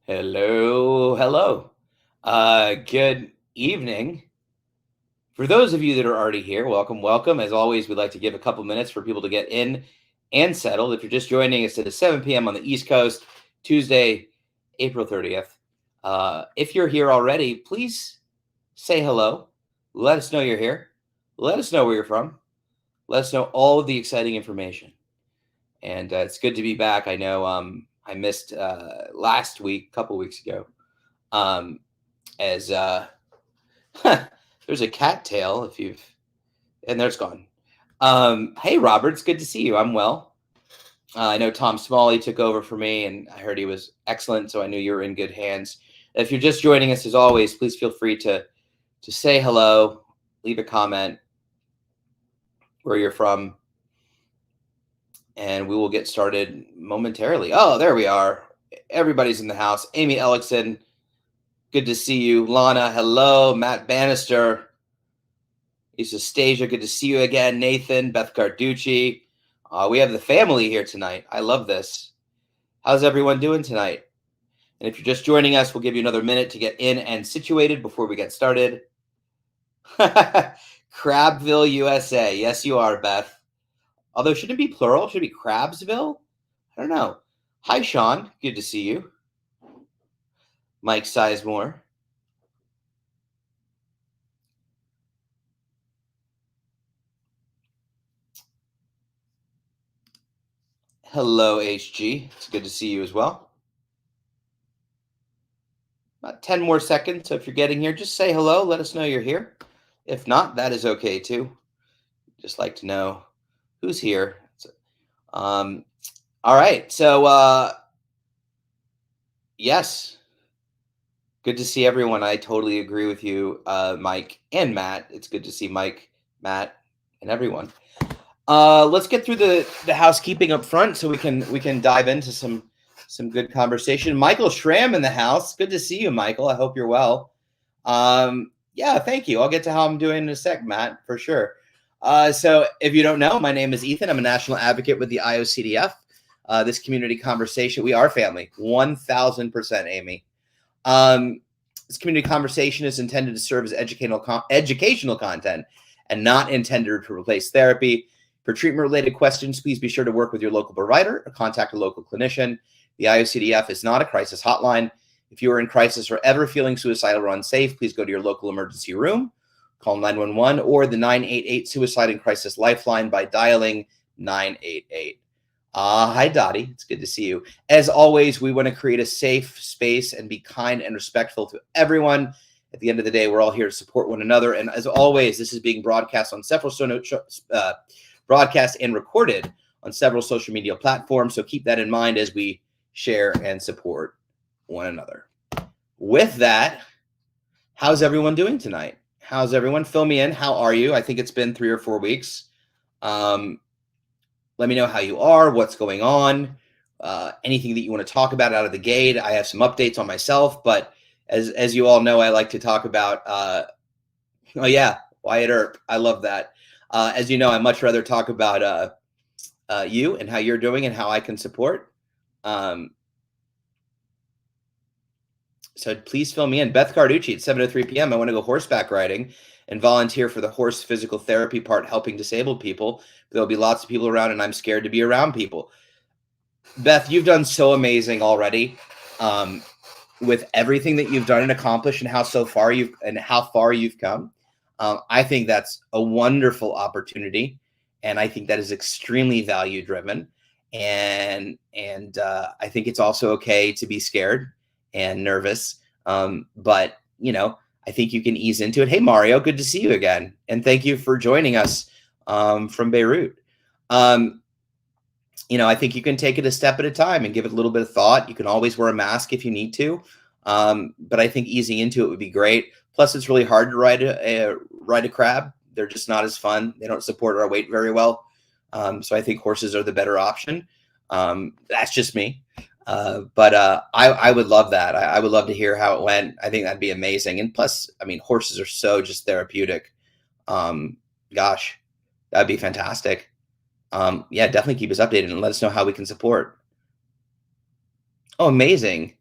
Hello, hello. Good evening. For those of you that are already here, welcome, welcome. As always, we'd like to give a couple minutes for people to get in and settled. If you're just joining us, it is 7 p.m. on the East Coast, Tuesday, April 30th. If you're here already, please say hello. Let us know you're here. Let us know where you're from. Let us know all of the exciting information. And it's good to be back. I know I missed last week, a couple weeks ago. Um, as there's a cattail if you've and there's gone. Hey Robert, it's good to see you. I'm well. I know Tom Smalley took over for me, and I heard he was excellent, so I knew you were in good hands. If you're just joining us, as always, please feel free to say hello, leave a comment where you're from, and we will get started momentarily. Oh, there we are. Everybody's in the house. Amy Ellickson, good to see you. Lana, hello. Matt Bannister. Lisa Stasia, good to see you again. Nathan, Beth Carducci. We have the family here tonight. I love this. How's everyone doing tonight? And if you're just joining us, we'll give you another minute to get in and situated before we get started. Crabville, USA. Yes, you are, Beth. Although, shouldn't it be plural? Should it be Crabsville? I don't know. Hi, Sean. Good to see you. Mike Sizemore. Hello, HG. It's good to see you as well. About 10 more seconds. So if you're getting here, just say hello. Let us know you're here. If not, that is okay too. Just like to know who's here. All right. So, yes, good to see everyone. I totally agree with you, Mike and Matt. It's good to see Mike, Matt, and everyone. Let's get through the housekeeping up front so we can dive into some good conversation. Michael Schramm in the house. Good to see you, Michael. I hope you're well. Yeah, thank you. I'll get to how I'm doing in a sec, Matt, for sure. So if you don't know, my name is Ethan. I'm a national advocate with the IOCDF. This community conversation, we are family, 1000%, Amy. This community conversation is intended to serve as educational content and not intended to replace therapy. For treatment-related questions, please be sure to work with your local provider or contact a local clinician. The IOCDF is not a crisis hotline. If you are in crisis or ever feeling suicidal or unsafe, please go to your local emergency room, call 911 or the 988 Suicide and Crisis Lifeline by dialing 988. Hi, Dottie. It's good to see you. As always, we want to create a safe space and be kind and respectful to everyone. At the end of the day, we're all here to support one another. And as always, this is being broadcast on several broadcast and recorded on several social media platforms. So keep that in mind as we share and support one another. With that, how's everyone doing tonight? How's everyone? Fill me in. How are you? I think it's been 3 or 4 weeks. Let me know how you are, what's going on, anything that you want to talk about out of the gate. I have some updates on myself, but as you all know, I like to talk about, oh yeah, Wyatt Earp. I love that. As you know, I much rather talk about you and how you're doing and how I can support. So please fill me in. Beth Carducci at 7:03 p.m. I want to go horseback riding and volunteer for the horse physical therapy part, helping disabled people. There'll be lots of people around, and I'm scared to be around people. Beth, you've done so amazing already with everything that you've done and accomplished, and how far you've come. I think that's a wonderful opportunity, and I think that is extremely value driven. And I think it's also okay to be scared and nervous. But I think you can ease into it. Hey, Mario, good to see you again. And thank you for joining us from Beirut. I think you can take it a step at a time and give it a little bit of thought. You can always wear a mask if you need to. But I think easing into it would be great. Plus, it's really hard to ride a crab. They're just not as fun. They don't support our weight very well. So I think horses are the better option. That's just me. But I would love that. I would love to hear how it went. I think that'd be amazing. And plus, I mean, horses are so just therapeutic. Gosh, that'd be fantastic. Yeah, definitely keep us updated and let us know how we can support. Oh, amazing.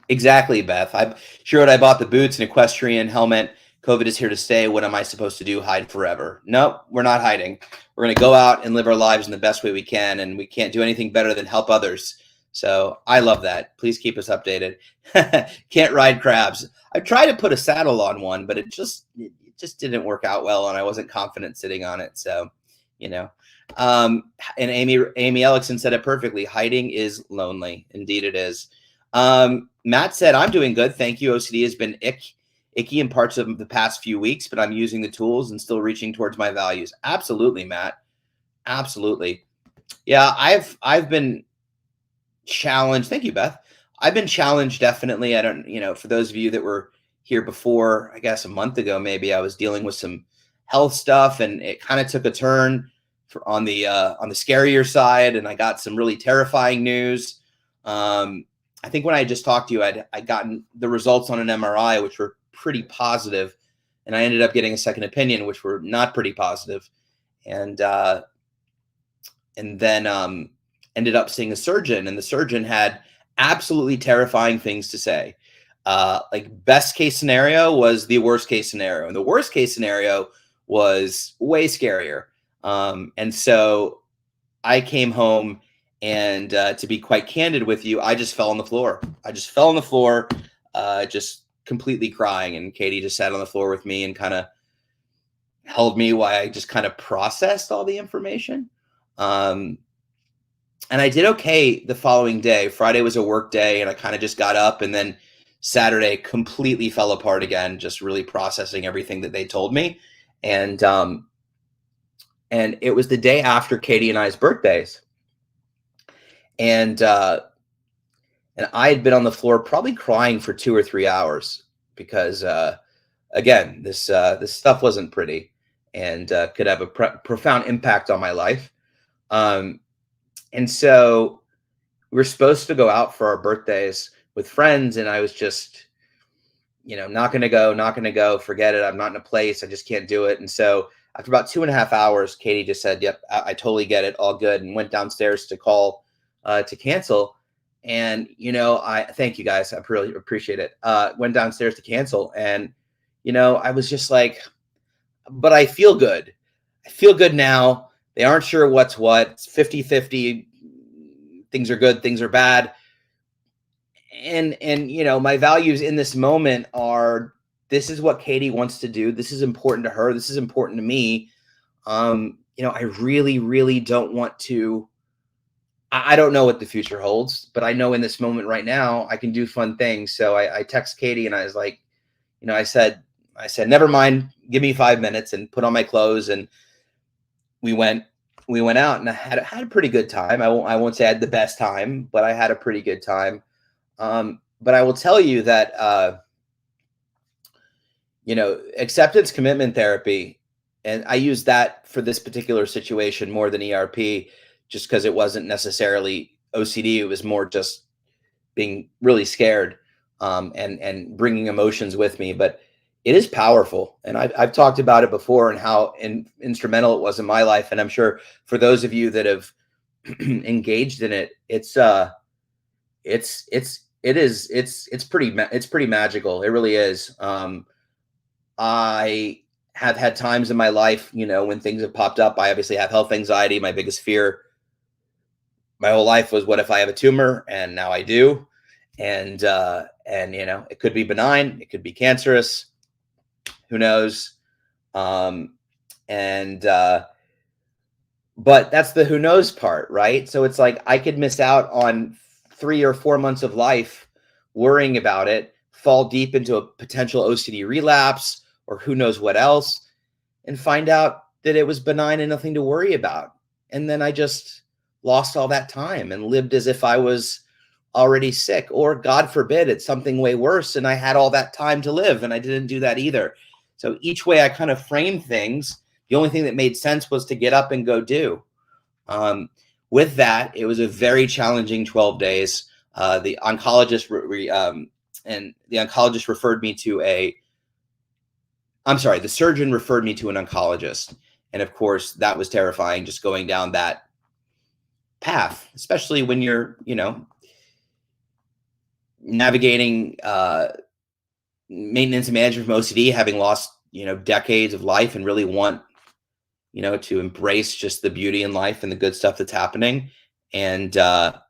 Exactly, Beth. I'm sure I bought the boots and equestrian helmet. COVID is here to stay. What am I supposed to do? Hide forever? Nope, we're not hiding. We're going to go out and live our lives in the best way we can, and we can't do anything better than help others. So I love that. Please keep us updated. Can't ride crabs. I tried to put a saddle on one, but it just didn't work out well, and I wasn't confident sitting on it. So, you know. And Amy Ellickson said it perfectly. Hiding is lonely. Indeed, it is. Matt said, I'm doing good. Thank you. OCD has been icky in parts of the past few weeks, but I'm using the tools and still reaching towards my values. Absolutely, Matt. Absolutely. Yeah, I've been challenged. Thank you, Beth. I've been challenged definitely. I don't, for those of you that were here before, I guess a month ago, maybe I was dealing with some health stuff and it kind of took a turn on the scarier side. And I got some really terrifying news. I think when I just talked to you, I'd gotten the results on an MRI, which were pretty positive, and I ended up getting a second opinion, which were not pretty positive, and then ended up seeing a surgeon, and the surgeon had absolutely terrifying things to say. Like best case scenario was the worst case scenario, and the worst case scenario was way scarier. And so I came home. And to be quite candid with you, I just fell on the floor. Just completely crying. And Katie just sat on the floor with me and kind of held me while I just kind of processed all the information. And I did okay the following day. Friday was a work day, and I kind of just got up. And then Saturday completely fell apart again, just really processing everything that they told me. And it was the day after Katie and I's birthdays. And I had been on the floor probably crying for 2 or 3 hours because, again, this stuff wasn't pretty and could have a profound impact on my life. And so we were supposed to go out for our birthdays with friends, and I was just, not going to go, forget it. I'm not in a place. I just can't do it. And so after about 2.5 hours, Katie just said, yep, I totally get it. All good. And went downstairs to call to cancel. And, I thank you guys. I really appreciate it. Went downstairs to cancel. And, I was just like, but I feel good. I feel good now. They aren't sure what's what. It's 50-50. Things are good. Things are bad. And, my values in this moment are, this is what Katie wants to do. This is important to her. This is important to me. I really, really don't want to, I don't know what the future holds, but I know in this moment right now, I can do fun things. So I text Katie and I was like, I said, never mind, give me 5 minutes, and put on my clothes. And we went out, and I had a pretty good time. I won't say I had the best time, but I had a pretty good time. But I will tell you that, acceptance commitment therapy, and I use that for this particular situation more than ERP, just because it wasn't necessarily OCD. It was more just being really scared, and bringing emotions with me. But it is powerful. And I've talked about it before and how instrumental it was in my life. And I'm sure for those of you that have engaged in it, it's pretty magical. It really is. I have had times in my life, when things have popped up. I obviously have health anxiety. My biggest fear my whole life was, what if I have a tumor? And now I do. And it could be benign. It could be cancerous. Who knows? But that's the who knows part, right? So it's like, I could miss out on 3 or 4 months of life worrying about it, fall deep into a potential OCD relapse or who knows what else, and find out that it was benign and nothing to worry about. And then I just lost all that time and lived as if I was already sick, or God forbid, it's something way worse and I had all that time to live, and I didn't do that either. So each way I kind of framed things, the only thing that made sense was to get up and go do. With that, it was a very challenging 12 days. The oncologist referred me to the surgeon referred me to an oncologist. And of course, that was terrifying, just going down that path, especially when you're, navigating maintenance and management from OCD, having lost, decades of life and really want, to embrace just the beauty in life and the good stuff that's happening. And I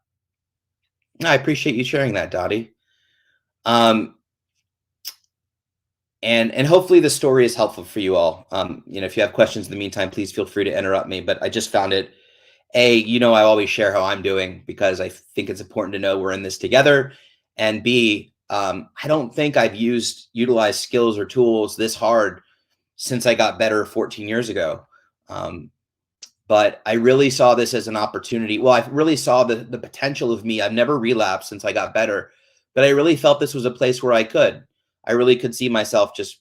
appreciate you sharing that, Dottie. Um, and hopefully the story is helpful for you all. If you have questions in the meantime, please feel free to interrupt me. But I just found it, I always share how I'm doing because I think it's important to know we're in this together. And B, I don't think I've utilized skills or tools this hard since I got better 14 years ago. But I really saw this as an opportunity. Well, I really saw the potential of me. I've never relapsed since I got better, but I really felt this was a place where I really could see myself just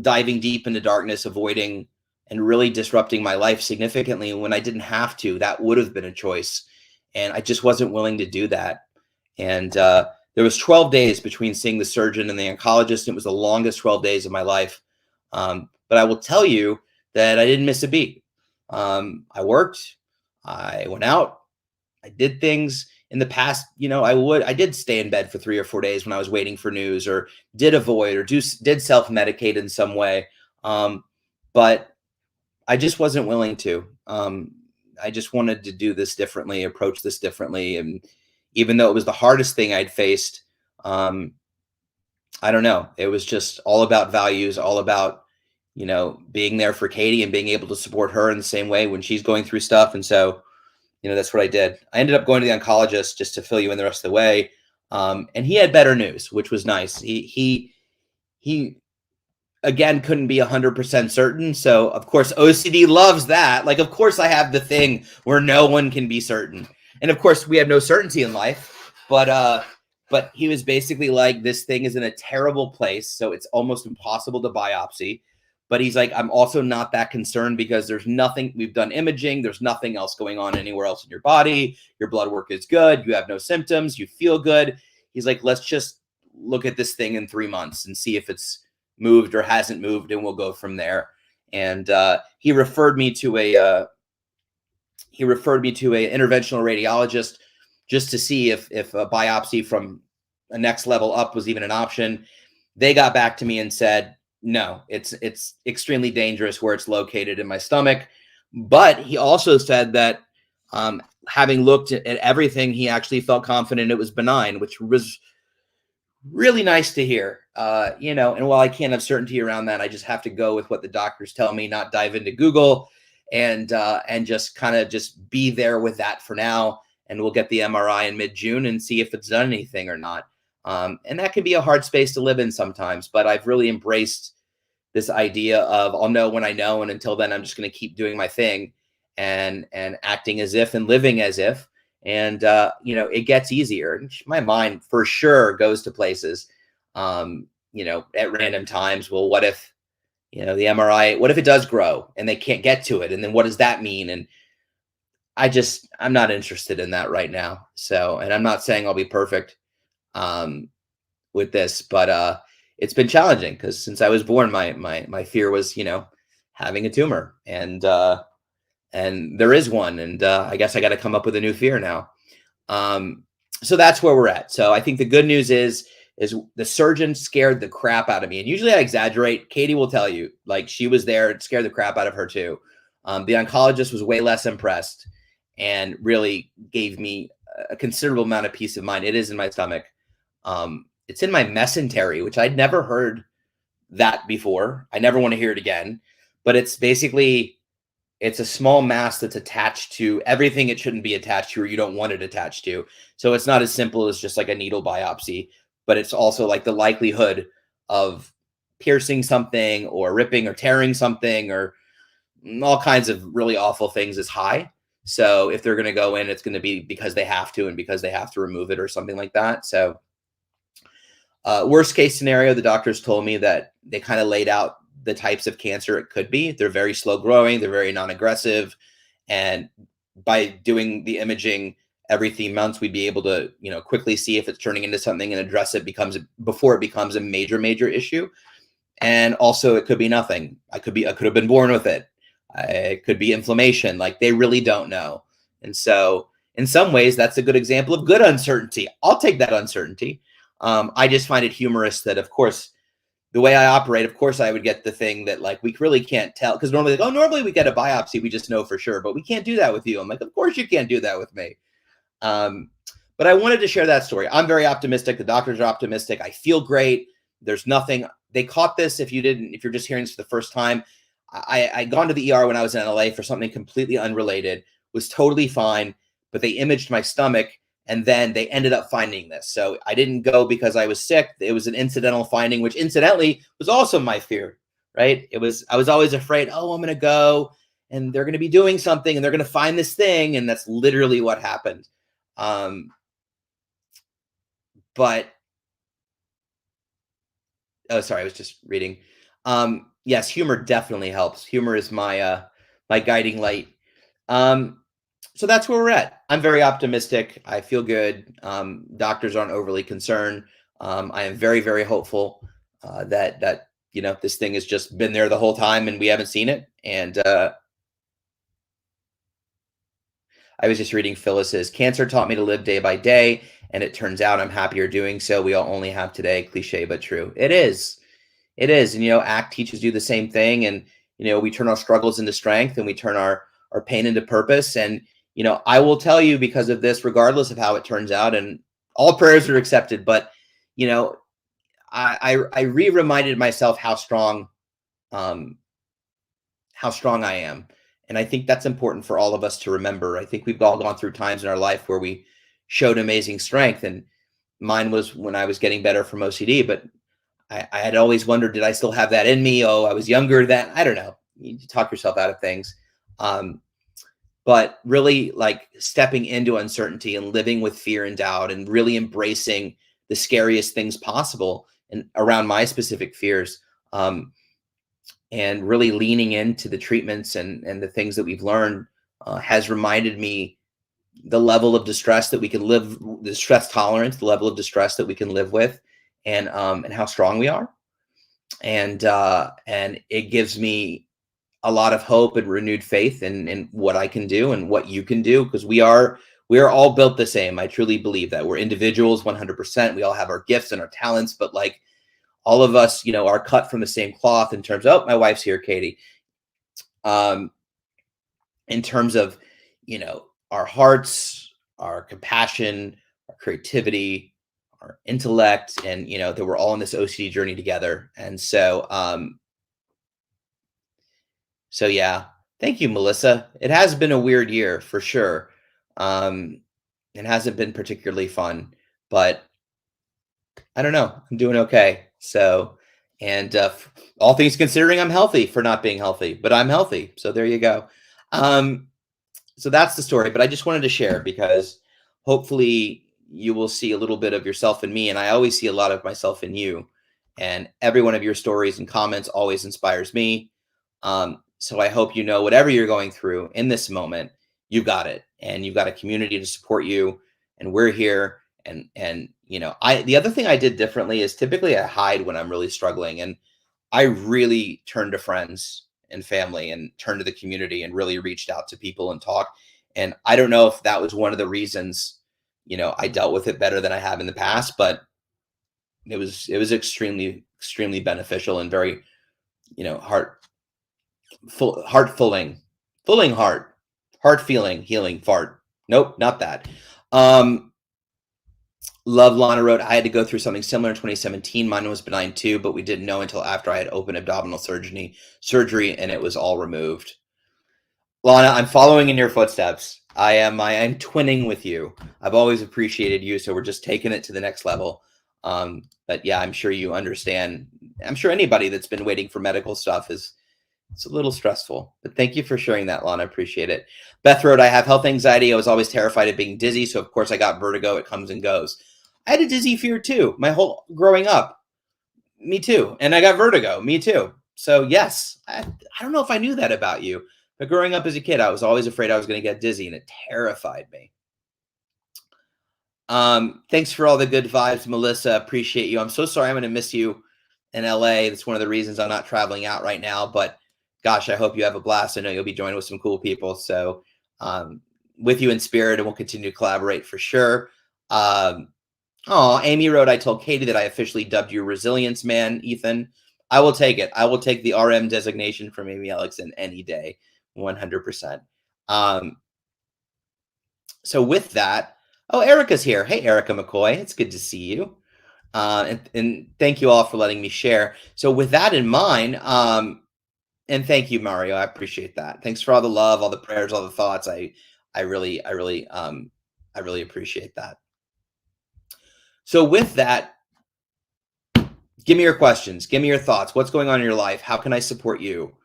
diving deep into darkness, avoiding and really disrupting my life significantly when I didn't have to. That would have been a choice. And I just wasn't willing to do that. And there was 12 days between seeing the surgeon and the oncologist. It was the longest 12 days of my life. But I will tell you that I didn't miss a beat. I worked, I went out, I did things. In the past, I did stay in bed for 3 or 4 days when I was waiting for news, or did avoid or did self-medicate in some way. But I just wasn't willing to. I just wanted to do this differently, approach this differently. And even though it was the hardest thing I'd faced, I don't know. It was just all about values, all about, being there for Katie and being able to support her in the same way when she's going through stuff. And so, that's what I did. I ended up going to the oncologist, just to fill you in the rest of the way. And he had better news, which was nice. He again couldn't be 100% certain. So of course OCD loves that. Like, of course I have the thing where no one can be certain. And of course we have no certainty in life, but he was basically like, this thing is in a terrible place, so it's almost impossible to biopsy. But he's like, I'm also not that concerned because there's nothing, we've done imaging, there's nothing else going on anywhere else in your body. Your blood work is good. You have no symptoms. You feel good. He's like, let's just look at this thing in 3 months and see if it's moved or hasn't moved, and we'll go from there. And he referred me to a interventional radiologist just to see if a biopsy from a next level up was even an option. They got back to me and said, no, it's extremely dangerous where it's located in my stomach. But he also said that having looked at everything, he actually felt confident it was benign, which was really nice to hear. And while I can't have certainty around that, I just have to go with what the doctors tell me, not dive into Google, and just kind of just be there with that for now. And we'll get the MRI in mid-June and see if it's done anything or not. And that can be a hard space to live in sometimes, but I've really embraced this idea of I'll know when I know. And until then, I'm just going to keep doing my thing and acting as if and living as if. And, it gets easier. My mind for sure goes to places, at random times. Well, what if, the MRI, what if it does grow and they can't get to it? And then what does that mean? And I'm not interested in that right now. So, and I'm not saying I'll be perfect with this, but it's been challenging because since I was born, my fear was, having a tumor, and there is one, and I guess I got to come up with a new fear now. So that's where we're at. So I think the good news is the surgeon scared the crap out of me, and usually I exaggerate. Katie will tell you, like, she was there, it scared the crap out of her too. The oncologist was way less impressed and really gave me a considerable amount of peace of mind. It is in my stomach. It's in my mesentery, which I'd never heard that before. I never want to hear it again, but it's a small mass that's attached to everything it shouldn't be attached to, or you don't want it attached to. So it's not as simple as just like a needle biopsy, but it's also like the likelihood of piercing something or ripping or tearing something or all kinds of really awful things is high. So if they're going to go in, it's going to be because they have to, and because they have to remove it or something like that. So worst case scenario, the doctors told me that they kind of laid out the types of cancer it could be. They're very slow growing. They're very non-aggressive. And by doing the imaging every 3 months, we'd be able to, quickly see if it's turning into something and address it before it becomes a major, major issue. And also it could be nothing. I could have been born with it. It could be inflammation. Like, they really don't know. And so in some ways, that's a good example of good uncertainty. I'll take that uncertainty. I just find it humorous that, of course, the way I operate, of course, I would get the thing that like we really can't tell because normally, like, oh, normally we get a biopsy, we just know for sure, but we can't do that with you. I'm like, of course you can't do that with me. Um, but I wanted to share that story. I'm very optimistic. The doctors are optimistic. I feel great. There's nothing. They caught this. If you're just hearing this for the first time, I gone to the ER when I was in LA for something completely unrelated. Was totally fine, but they imaged my stomach and then they ended up finding this. So I didn't go because I was sick. It was an incidental finding, which incidentally was also my fear, right? I was always afraid, oh, I'm going to go and they're going to be doing something and they're going to find this thing. And that's literally what happened. But, oh, sorry, I was just reading. Yes, humor definitely helps. Humor is my guiding light. So that's where we're at. I'm very optimistic. I feel good. Doctors aren't overly concerned. I am very, very hopeful that this thing has just been there the whole time and we haven't seen it. And I was just reading Phyllis's cancer taught me to live day by day, and it turns out I'm happier doing so. We all only have today. Cliche but true. It is. It is. And ACT teaches you the same thing. And we turn our struggles into strength, and we turn our pain into purpose. And I will tell you, because of this, regardless of how it turns out, and all prayers are accepted, but I reminded myself how strong I am. And I think that's important for all of us to remember. I think we've all gone through times in our life where we showed amazing strength, and mine was when I was getting better from OCD. But I had always wondered, did I still have that in me? Oh, I was younger then. I don't know. You talk yourself out of things. But really, like, stepping into uncertainty and living with fear and doubt and really embracing the scariest things possible and around my specific fears, and really leaning into the treatments and the things that we've learned has reminded me the level of distress that we can live, the stress tolerance, the level of distress that we can live with, and how strong we are. And it gives me a lot of hope and renewed faith in what I can do and what you can do, because we are all built the same. I truly believe that we're individuals 100%. We all have our gifts and our talents, but like all of us, are cut from the same cloth in terms of, oh, my wife's here, Katie. In terms of, our hearts, our compassion, our creativity, our intellect, and, that we're all on this OCD journey together. And so, so yeah, thank you, Melissa. It has been a weird year for sure. It hasn't been particularly fun, but I don't know. I'm doing okay. So, and all things considering, I'm healthy for not being healthy, but I'm healthy. So there you go. So that's the story. But I just wanted to share because hopefully you will see a little bit of yourself in me, and I always see a lot of myself in you. And every one of your stories and comments always inspires me. So I hope whatever you're going through in this moment, you got it, and you've got a community to support you, and we're here. And the other thing I did differently is typically I hide when I'm really struggling, and I really turned to friends and family and turned to the community and really reached out to people and talked. And I don't know if that was one of the reasons, I dealt with it better than I have in the past, but it was extremely, extremely beneficial and very, heart feeling, healing, fart. Nope, not that. Love Lana wrote, I had to go through something similar in 2017. Mine was benign too, but we didn't know until after I had open abdominal surgery, and it was all removed. Lana, I'm following in your footsteps. I am twinning with you. I've always appreciated you, so we're just taking it to the next level. But yeah, I'm sure you understand. I'm sure anybody that's been waiting for medical stuff it's a little stressful, but thank you for sharing that, Lana. I appreciate it. Beth wrote, I have health anxiety. I was always terrified of being dizzy. So of course I got vertigo. It comes and goes. I had a dizzy fear too. My whole growing up, me too. And I got vertigo, me too. So yes, I don't know if I knew that about you, but growing up as a kid, I was always afraid I was going to get dizzy, and it terrified me. Thanks for all the good vibes, Melissa. Appreciate you. I'm so sorry I'm going to miss you in LA. That's one of the reasons I'm not traveling out right now, but gosh, I hope you have a blast. I know you'll be joining with some cool people. So with you in spirit, and we'll continue to collaborate for sure. Oh, Amy wrote, I told Katie that I officially dubbed you Resilience Man, Ethan. I will take it. I will take the RM designation from Amy Ellickson any day, 100%. So with that, oh, Erica's here. Hey, Erica McCoy. It's good to see you. And thank you all for letting me share. So with that in mind, and thank you, Mario. I appreciate that. Thanks for all the love, all the prayers, all the thoughts. I really appreciate that. So with that, give me your questions. Give me your thoughts. What's going on in your life? How can I support you?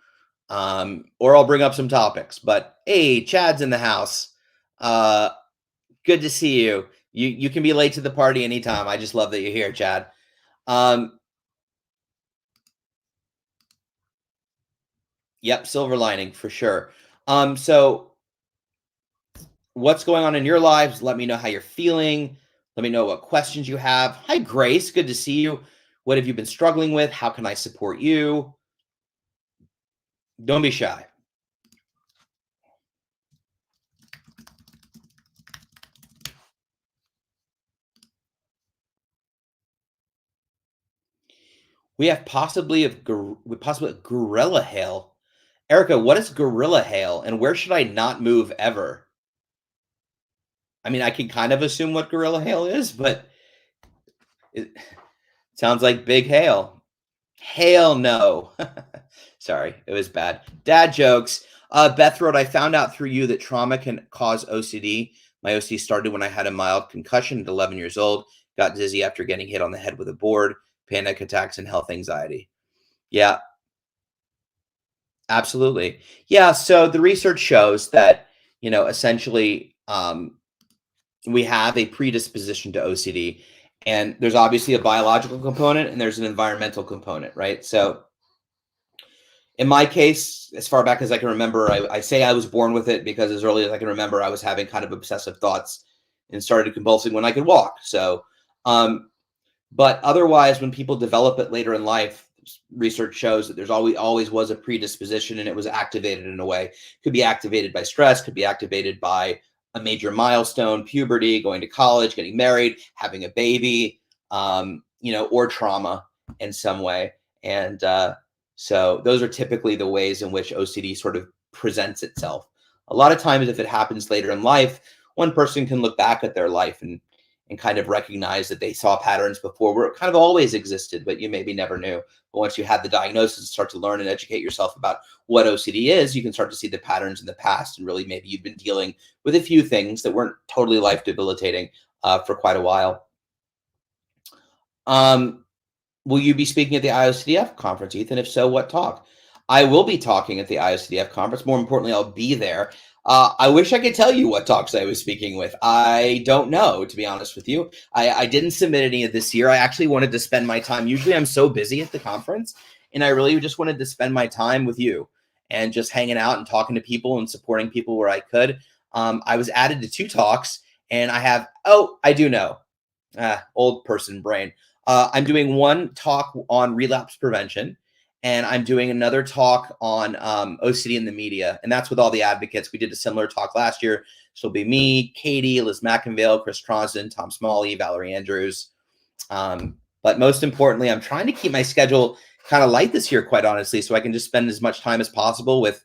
Or I'll bring up some topics. But hey, Chad's in the house. Good to see you. You can be late to the party anytime. I just love that you're here, Chad. Yep, silver lining for sure. So what's going on in your lives? Let me know how you're feeling. Let me know what questions you have. Hi, Grace. Good to see you. What have you been struggling with? How can I support you? Don't be shy. We have possibly a gorilla hail. Erica, what is gorilla hail, and where should I not move ever? I mean, I can kind of assume what gorilla hail is, but it sounds like big hail. Hail no. Sorry, it was bad. Dad jokes. Beth wrote, I found out through you that trauma can cause OCD. My OCD started when I had a mild concussion at 11 years old, got dizzy after getting hit on the head with a board, panic attacks, and health anxiety. Yeah, absolutely. Yeah, so the research shows that, essentially, we have a predisposition to OCD, and there's obviously a biological component and there's an environmental component, right? So in my case, as far back as I can remember, I say I was born with it because as early as I can remember, I was having kind of obsessive thoughts and started convulsing when I could walk. So, but otherwise, when people develop it later in life, research shows that there's always was a predisposition, and it was activated in a way. Could be activated by stress, could be activated by a major milestone, puberty, going to college, getting married, having a baby, or trauma in some way. And so those are typically the ways in which OCD sort of presents itself. A lot of times, if it happens later in life, one person can look back at their life and kind of recognize that they saw patterns before where it kind of always existed, but you maybe never knew. But once you have the diagnosis and start to learn and educate yourself about what OCD is, you can start to see the patterns in the past. And really, maybe you've been dealing with a few things that weren't totally life debilitating for quite a while. Will you be speaking at the IOCDF conference, Ethan? If so, what talk? I will be talking at the IOCDF conference. More importantly, I'll be there. I wish I could tell you what talks I was speaking with. I don't know, to be honest with you. I didn't submit any of this year. I actually wanted to spend my time. Usually I'm so busy at the conference, and I really just wanted to spend my time with you and just hanging out and talking to people and supporting people where I could. I was added to 2 talks, and I do know. Old person brain. I'm doing one talk on relapse prevention, and I'm doing another talk on OCD in the media, and that's with all the advocates. We did a similar talk last year. So it'll be me, Katie, Liz McInvale, Chris Tronson, Tom Smalley, Valerie Andrews. But most importantly, I'm trying to keep my schedule kind of light this year, quite honestly, so I can just spend as much time as possible with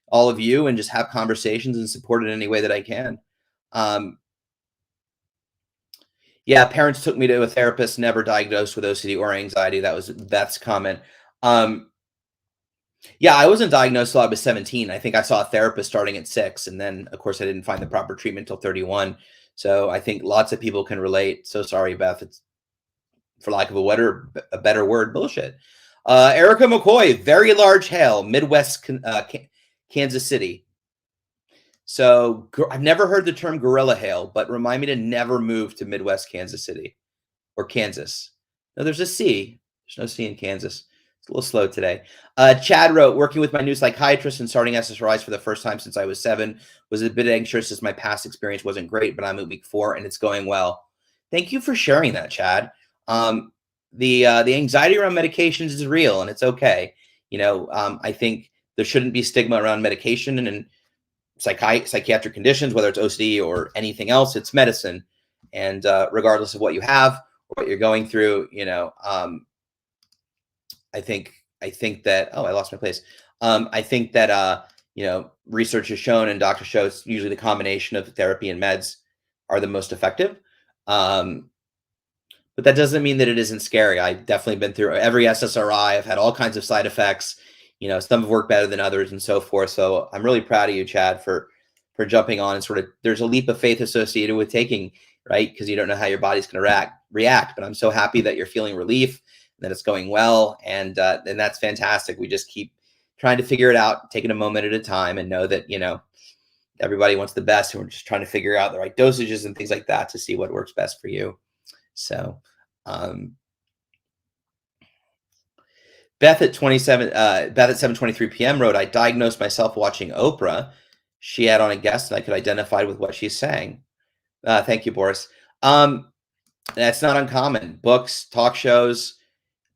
all of you and just have conversations and support in any way that I can. Yeah, parents took me to a therapist, never diagnosed with OCD or anxiety. That was Beth's comment. Yeah, I wasn't diagnosed till I was 17. I think I saw a therapist starting at 6, and then of course I didn't find the proper treatment till 31. So I think lots of people can relate. So sorry, Beth. It's, for lack of a better word, bullshit. Erica McCoy, very large hail, Midwest Kansas City. So I've never heard the term gorilla hail, but remind me to never move to Midwest Kansas City or Kansas. No, there's a C. There's no C in Kansas. It's a little slow today. Chad wrote, working with my new psychiatrist and starting SSRIs for the first time since I was 7. Was a bit anxious as my past experience wasn't great, but I'm at week 4 and it's going well. Thank you for sharing that, Chad. The anxiety around medications is real and it's okay. I think there shouldn't be stigma around medication, and psychiatric conditions, whether it's OCD or anything else. It's medicine, and regardless of what you have or what you're going through, I think that I lost my place. I think that research has shown and doctors show it's usually the combination of therapy and meds are the most effective. But that doesn't mean that it isn't scary. I've definitely been through every SSRI. I've had all kinds of side effects. Some have worked better than others and so forth. So I'm really proud of you, Chad, for jumping on and sort of, there's a leap of faith associated with taking, right? Because you don't know how your body's going to react. But I'm so happy that you're feeling relief, that it's going well. And that's fantastic. We just keep trying to figure it out, taking a moment at a time, and know that, everybody wants the best. And we're just trying to figure out the right dosages and things like that to see what works best for you. So, Beth at 7:23 p.m. wrote, I diagnosed myself watching Oprah. She had on a guest and I could identify with what she's saying. Thank you, Boris. That's not uncommon. Books, talk shows.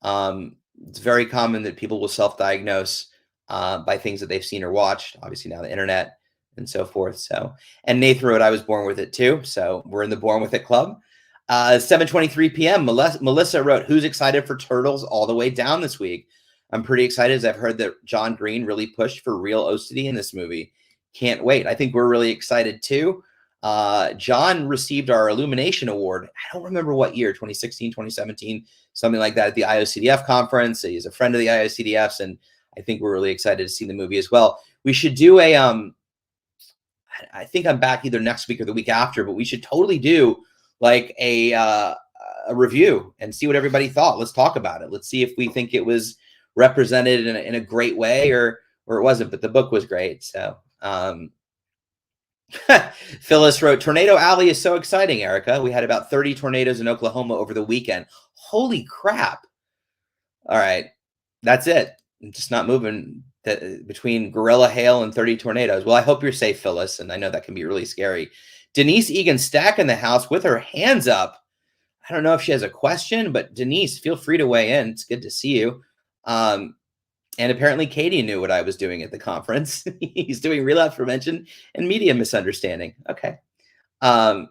It's very common that people will self-diagnose by things that they've seen or watched. Obviously now the internet and so forth. So, and Nathan wrote, I was born with it too. So we're in the Born With It club. 7:23 p.m. Melissa wrote, who's excited for Turtles all the way down this week? I'm pretty excited, as I've heard that John Green really pushed for real OCD in this movie. Can't wait. I think we're really excited too. John received our Illumination Award. I don't remember what year, 2016, 2017, something like that, at the IOCDF conference. He's a friend of the IOCDFs, and I think we're really excited to see the movie as well. We should do I think I'm back either next week or the week after, but we should totally do like a review and see what everybody thought. Let's talk about it. Let's see if we think it was represented in a great way or it wasn't, but the book was great. So, Phyllis wrote, Tornado Alley is so exciting, Erica. We had about 30 tornadoes in Oklahoma over the weekend. Holy crap. All right. That's it. I'm just not moving between gorilla hail and 30 tornadoes. Well, I hope you're safe, Phyllis. And I know that can be really scary. Denise Egan Stack in the house with her hands up. I don't know if she has a question, but Denise, feel free to weigh in. It's good to see you. And apparently Katie knew what I was doing at the conference. He's doing relapse prevention and media misunderstanding. Okay. And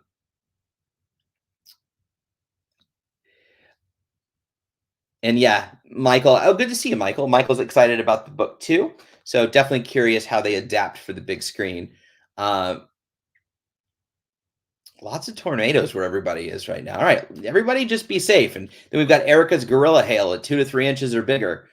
yeah, Michael, good to see you, Michael. Michael's excited about the book too. So definitely curious how they adapt for the big screen. Lots of tornadoes where everybody is right now. All right, everybody just be safe. And then we've got Erica's gorilla hail at 2 to 3 inches or bigger.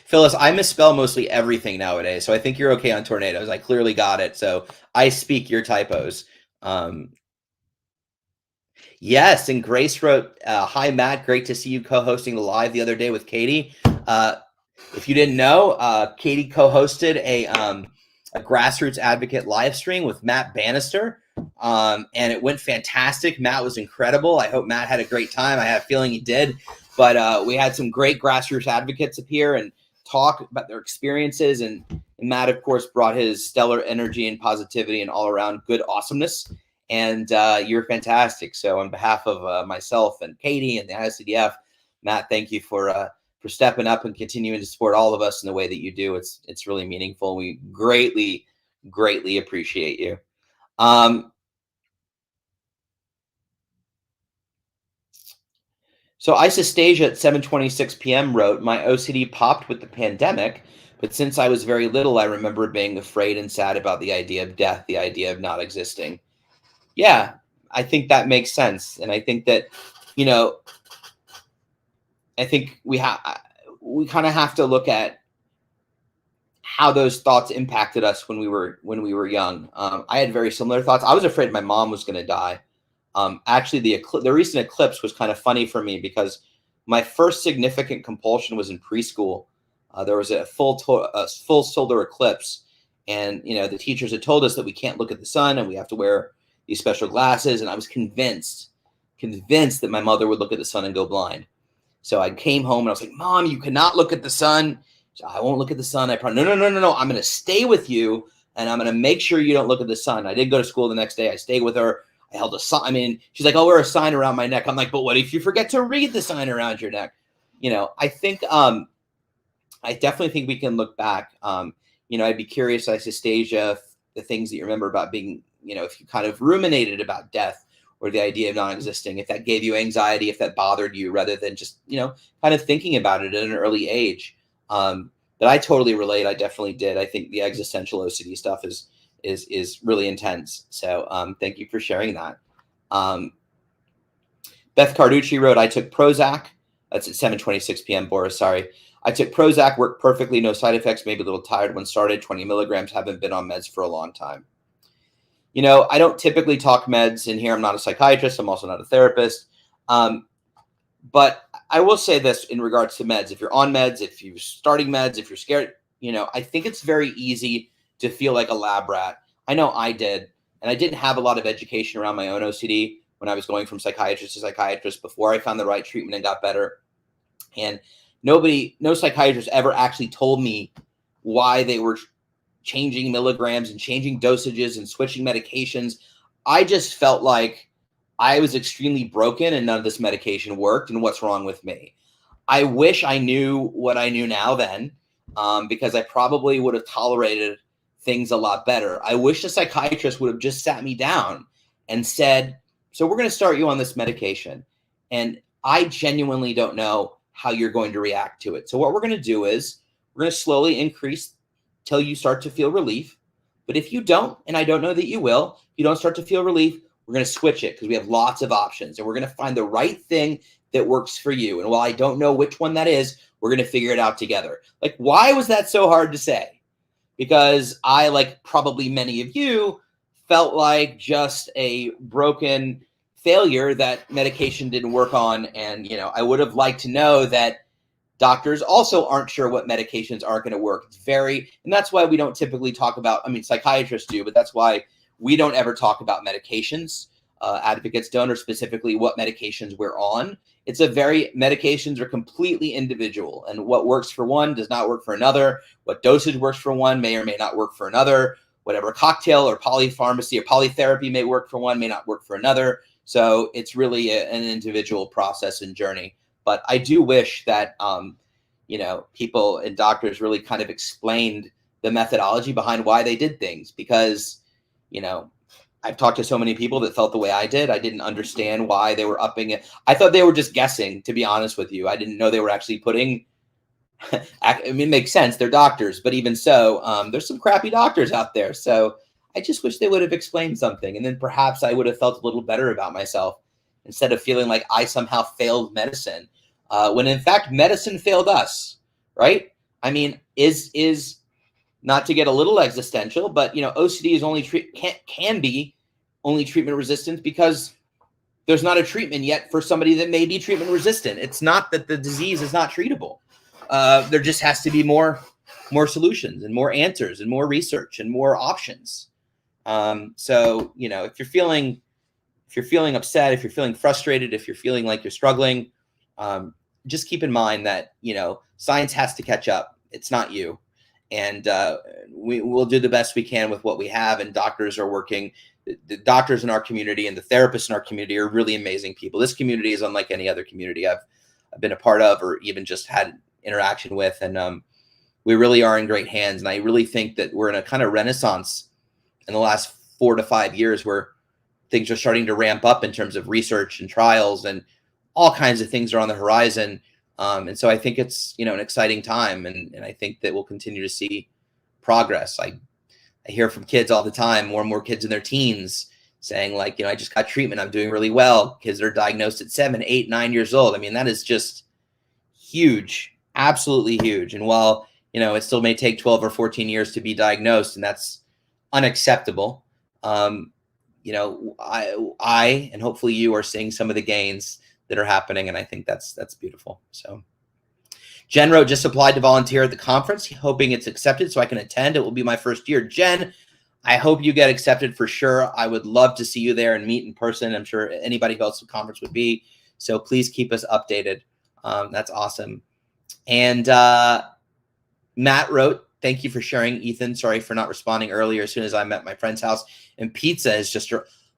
Phyllis, I misspell mostly everything nowadays, so I think you're okay on tornadoes. I clearly got it, so I speak your typos. Yes, and Grace wrote, hi, Matt. Great to see you co-hosting the live the other day with Katie. If you didn't know, Katie co-hosted a grassroots advocate live stream with Matt Bannister, and it went fantastic. Matt was incredible. I hope Matt had a great time. I have a feeling he did. But we had some great grassroots advocates appear and talk about their experiences. And Matt, of course, brought his stellar energy and positivity and all-around good awesomeness. And you're fantastic. So on behalf of myself and Katie and the ICDF, Matt, thank you for stepping up and continuing to support all of us in the way that you do. It's really meaningful. We greatly, greatly appreciate you. So Isastasia at 7:26 p.m. wrote, my OCD popped with the pandemic, but since I was very little, I remember being afraid and sad about the idea of death, the idea of not existing. Yeah, I think that makes sense. And I think that, I think we kind of have to look at how those thoughts impacted us when we were young. I had very similar thoughts. I was afraid my mom was going to die. Actually, the recent eclipse was kind of funny for me because my first significant compulsion was in preschool. There was a full solar eclipse, and the teachers had told us that we can't look at the sun and we have to wear these special glasses. And I was convinced that my mother would look at the sun and go blind. So I came home and I was like, Mom, you cannot look at the sun. So I won't look at the sun. I promise. No. I'm going to stay with you and I'm going to make sure you don't look at the sun. I did go to school the next day. I stayed with her. I held a sign. I mean, she's like, I'll wear a sign around my neck. I'm like, but what if you forget to read the sign around your neck? I think I definitely think we can look back. I'd be curious, Stasia, the things that you remember about being, if you kind of ruminated about death or the idea of non-existing, if that gave you anxiety, if that bothered you, rather than just, kind of thinking about it at an early age. But I totally relate. I definitely did. I think the existential OCD stuff is really intense. So thank you for sharing that. Beth Carducci wrote, I took Prozac. That's at 7:26 p.m. Boris, sorry. I took Prozac, worked perfectly, no side effects, maybe a little tired when started, 20 milligrams, haven't been on meds for a long time. I don't typically talk meds in here. I'm not a psychiatrist. I'm also not a therapist. But I will say this in regards to meds. If you're on meds, if you're starting meds, if you're scared, I think it's very easy to feel like a lab rat. I know I did. And I didn't have a lot of education around my own OCD when I was going from psychiatrist to psychiatrist before I found the right treatment and got better. And no psychiatrist ever actually told me why they were changing milligrams and changing dosages and switching medications. I just felt like I was extremely broken and none of this medication worked, and what's wrong with me? I wish I knew what I knew now then, because I probably would have tolerated things a lot better. I wish a psychiatrist would have just sat me down and said, so we're going to start you on this medication. And I genuinely don't know how you're going to react to it. So what we're going to do is we're going to slowly increase till you start to feel relief. But if you don't, and I don't know that you will, you don't start to feel relief, we're going to switch it because we have lots of options and we're going to find the right thing that works for you. And while I don't know which one that is, we're going to figure it out together. Like, why was that so hard to say? Because I, like probably many of you, felt like just a broken failure that medication didn't work on. And, I would have liked to know that doctors also aren't sure what medications aren't going to work. And that's why we don't typically talk about, psychiatrists do, but that's why we don't ever talk about medications. Advocates don't, or specifically what medications we're on. Medications are completely individual, and what works for one does not work for another. What dosage works for one may or may not work for another. Whatever cocktail or polypharmacy or polytherapy may work for one may not work for another. So it's really an individual process and journey. But I do wish that, people and doctors really kind of explained the methodology behind why they did things, because, I've talked to so many people that felt the way I did. I didn't understand why they were upping it. I thought they were just guessing, to be honest with you. I didn't know they were actually putting, it makes sense. They're doctors, but even so, there's some crappy doctors out there. So I just wish they would have explained something. And then perhaps I would have felt a little better about myself instead of feeling like I somehow failed medicine, when in fact, medicine failed us, right? Is not to get a little existential, but OCD is only can be only treatment resistant because there's not a treatment yet for somebody that may be treatment resistant. It's not that the disease is not treatable. There just has to be more solutions and more answers and more research and more options. So if you're feeling upset, if you're feeling frustrated, if you're feeling like you're struggling, just keep in mind that science has to catch up. It's not you. And we'll do the best we can with what we have. And doctors are working. The doctors in our community and the therapists in our community are really amazing people. This community is unlike any other community I've been a part of or even just had interaction with. And we really are in great hands. And I really think that we're in a kind of renaissance in the last 4 to 5 years where things are starting to ramp up in terms of research and trials, and all kinds of things are on the horizon. And so I think it's, an exciting time. And I think that we'll continue to see progress. I hear from kids all the time, more and more kids in their teens saying like, I just got treatment. I'm doing really well. Kids that are diagnosed at 7, 8, 9 years old. That is just huge, absolutely huge. And while, it still may take 12 or 14 years to be diagnosed, and that's unacceptable. I and hopefully you are seeing some of the gains that are happening. And I think that's beautiful. So Jen wrote, just applied to volunteer at the conference, hoping it's accepted so I can attend. It will be my first year. Jen, I hope you get accepted for sure. I would love to see you there and meet in person. I'm sure anybody who else at the conference would be. So please keep us updated. That's awesome. And Matt wrote, thank you for sharing, Ethan. Sorry for not responding earlier as soon as I'm at my friend's house. And pizza is just,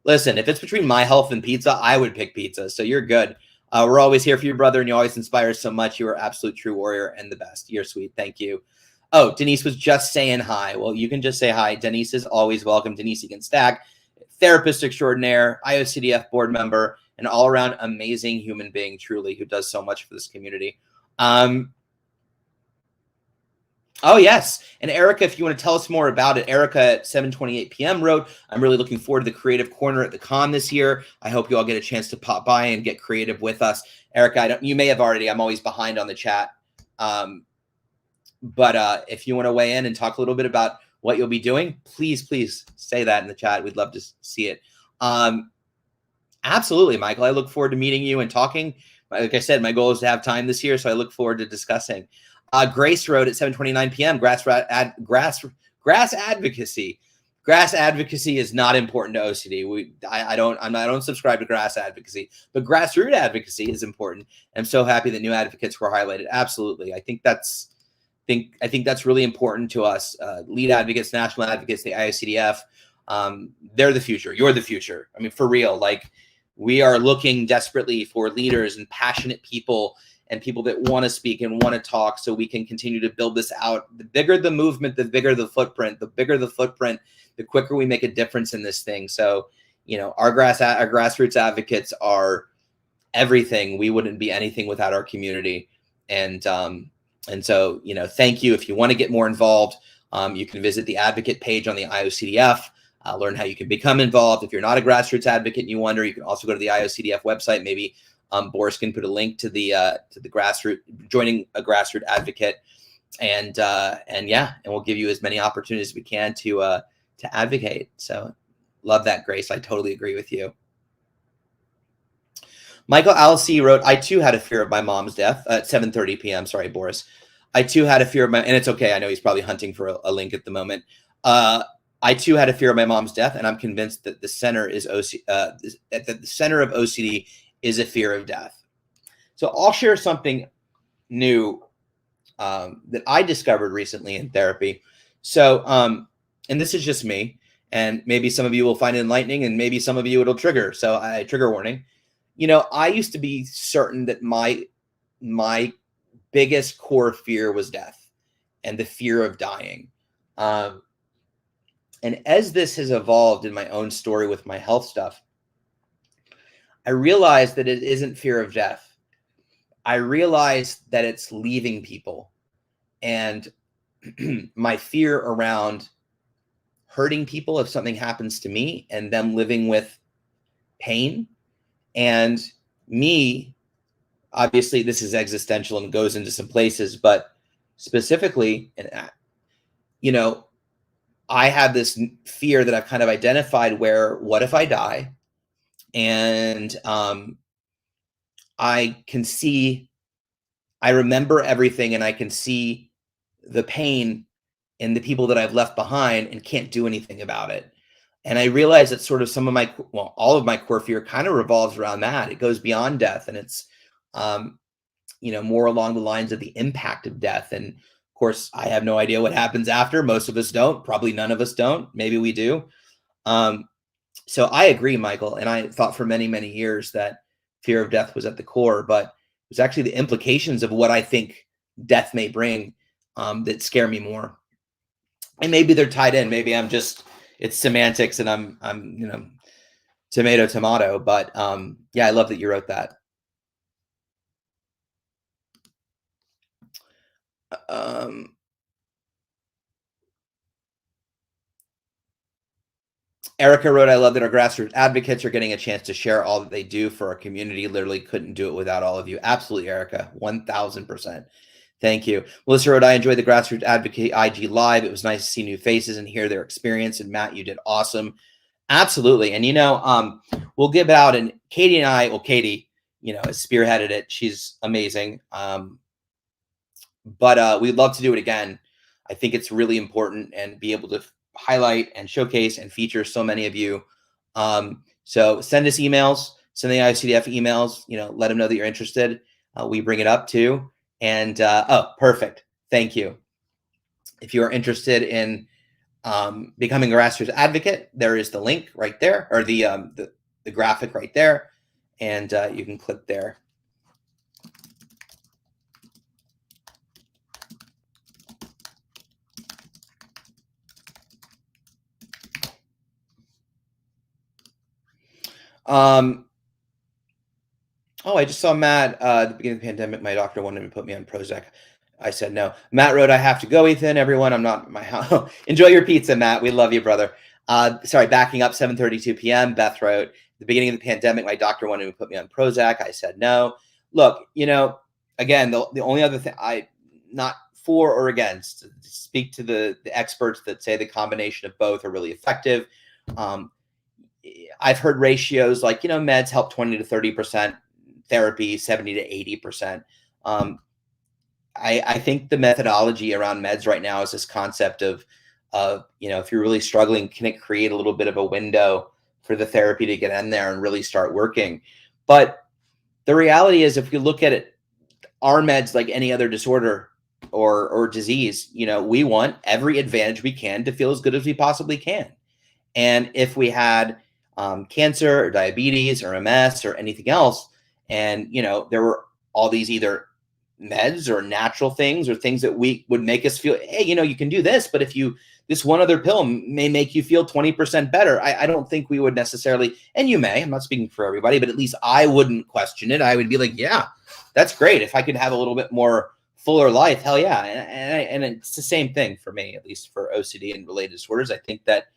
listen, if it's between my health and pizza, I would pick pizza. So you're good. We're always here for you, brother, and you always inspire us so much. You are absolute true warrior and the best. You're sweet. Thank you. Oh, Denise was just saying hi. Well, you can just say hi. Denise is always welcome. Denise Egan Stack, therapist extraordinaire, IOCDF board member, an all-around amazing human being, truly, who does so much for this community. Oh, yes. And Erica, if you want to tell us more about it, Erica at 7:28 p.m. wrote, I'm really looking forward to the Creative Corner at the con this year. I hope you all get a chance to pop by and get creative with us. Erica, you may have already. I'm always behind on the chat. But if you want to weigh in and talk a little bit about what you'll be doing, please say that in the chat. We'd love to see it. Absolutely, Michael. I look forward to meeting you and talking. Like I said, my goal is to have time this year, so I look forward to discussing. Grace wrote at 7:29 p.m. Grass advocacy. Grass advocacy is not important to OCD. I don't subscribe to grass advocacy, but grassroots advocacy is important. I'm so happy that new advocates were highlighted. Absolutely, I think that's really important to us. Lead advocates, national advocates, the IOCDF. They're the future. You're the future. I mean, for real. Like, we are looking desperately for leaders and passionate people and people that want to speak and want to talk, so we can continue to build this out. The bigger the movement, the bigger the footprint. The bigger the footprint, the quicker we make a difference in this thing. So, our grassroots advocates are everything. We wouldn't be anything without our community. And so, thank you. If you want to get more involved, you can visit the advocate page on the IOCDF. Learn how you can become involved. If you're not a grassroots advocate and you wonder, you can also go to the IOCDF website. Maybe Boris can put a link to the grassroots, joining a grassroots advocate, and we'll give you as many opportunities as we can to advocate. So, love that, Grace. I totally agree with you. Michael Alc wrote, I too had a fear of my mom's death at 7:30 p.m. Sorry, Boris. I too had a fear of and it's okay. I know he's probably hunting for a link at the moment. I too had a fear of my mom's death, and I'm convinced that the center is that the center of OCD is a fear of death. So I'll share something new that I discovered recently in therapy. So, and this is just me, and maybe some of you will find it enlightening, and maybe some of you it'll trigger. So trigger warning. I used to be certain that my biggest core fear was death and the fear of dying. And as this has evolved in my own story with my health stuff, I realized that it isn't fear of death. I realized that it's leaving people, and my fear around hurting people if something happens to me and them living with pain. And me, obviously this is existential and goes into some places, but specifically, I have this fear that I've kind of identified where, what if I die? And I remember everything, and I can see the pain in the people that I've left behind and can't do anything about it. And I realize that sort of all of my core fear kind of revolves around that. It goes beyond death, and it's, more along the lines of the impact of death. And of course, I have no idea what happens after. Most of us don't. Probably none of us don't. Maybe we do. So I agree, Michael. And I thought for many, many years that fear of death was at the core, but it was actually the implications of what I think death may bring that scare me more. And maybe they're tied in. Maybe it's semantics, and I'm tomato. But I love that you wrote that. Erica wrote, I love that our grassroots advocates are getting a chance to share all that they do for our community. Literally couldn't do it without all of you. Absolutely, Erica. 1000%. Thank you. Melissa wrote, I enjoyed the Grassroots Advocate IG Live. It was nice to see new faces and hear their experience. And Matt, you did awesome. Absolutely. And, we'll give out, and Katie and I, Katie, has spearheaded it. She's amazing. But we'd love to do it again. I think it's really important, and be able to highlight and showcase and feature so many of you. So send us emails, send the ICDF emails, let them know that you're interested. We bring it up too. And, perfect. Thank you. If you are interested in becoming a grassroots advocate, there is the link right there, or the graphic right there. And you can click there. Um, Oh, I just saw Matt at the beginning of the pandemic. My doctor wanted to put me on Prozac. I said no. Matt wrote, "I have to go, Ethan. Everyone, I'm not in my house. Enjoy your pizza, Matt. We love you, brother." Sorry, backing up 7:32 p.m. Beth wrote, "At the beginning of the pandemic, my doctor wanted to put me on Prozac. I said no." Look, again, the only other thing I not for or against speak to the experts that say the combination of both are really effective. Um, I've heard ratios like, meds help 20 to 30%, therapy 70 to 80%. Um, I think the methodology around meds right now is this concept of, if you're really struggling, can it create a little bit of a window for the therapy to get in there and really start working? But the reality is, if we look at it, our meds, like any other disorder or disease, we want every advantage we can to feel as good as we possibly can. And if we had cancer or diabetes or MS or anything else, and there were all these either meds or natural things or things that we would make us feel, hey, you can do this, but if you this one other pill may make you feel 20% better. I don't think we would necessarily, and you may, I'm not speaking for everybody, but at least I wouldn't question it. I would be like, yeah, that's great. If I could have a little bit more fuller life, hell yeah. And it's the same thing for me, at least for OCD and related disorders. I think that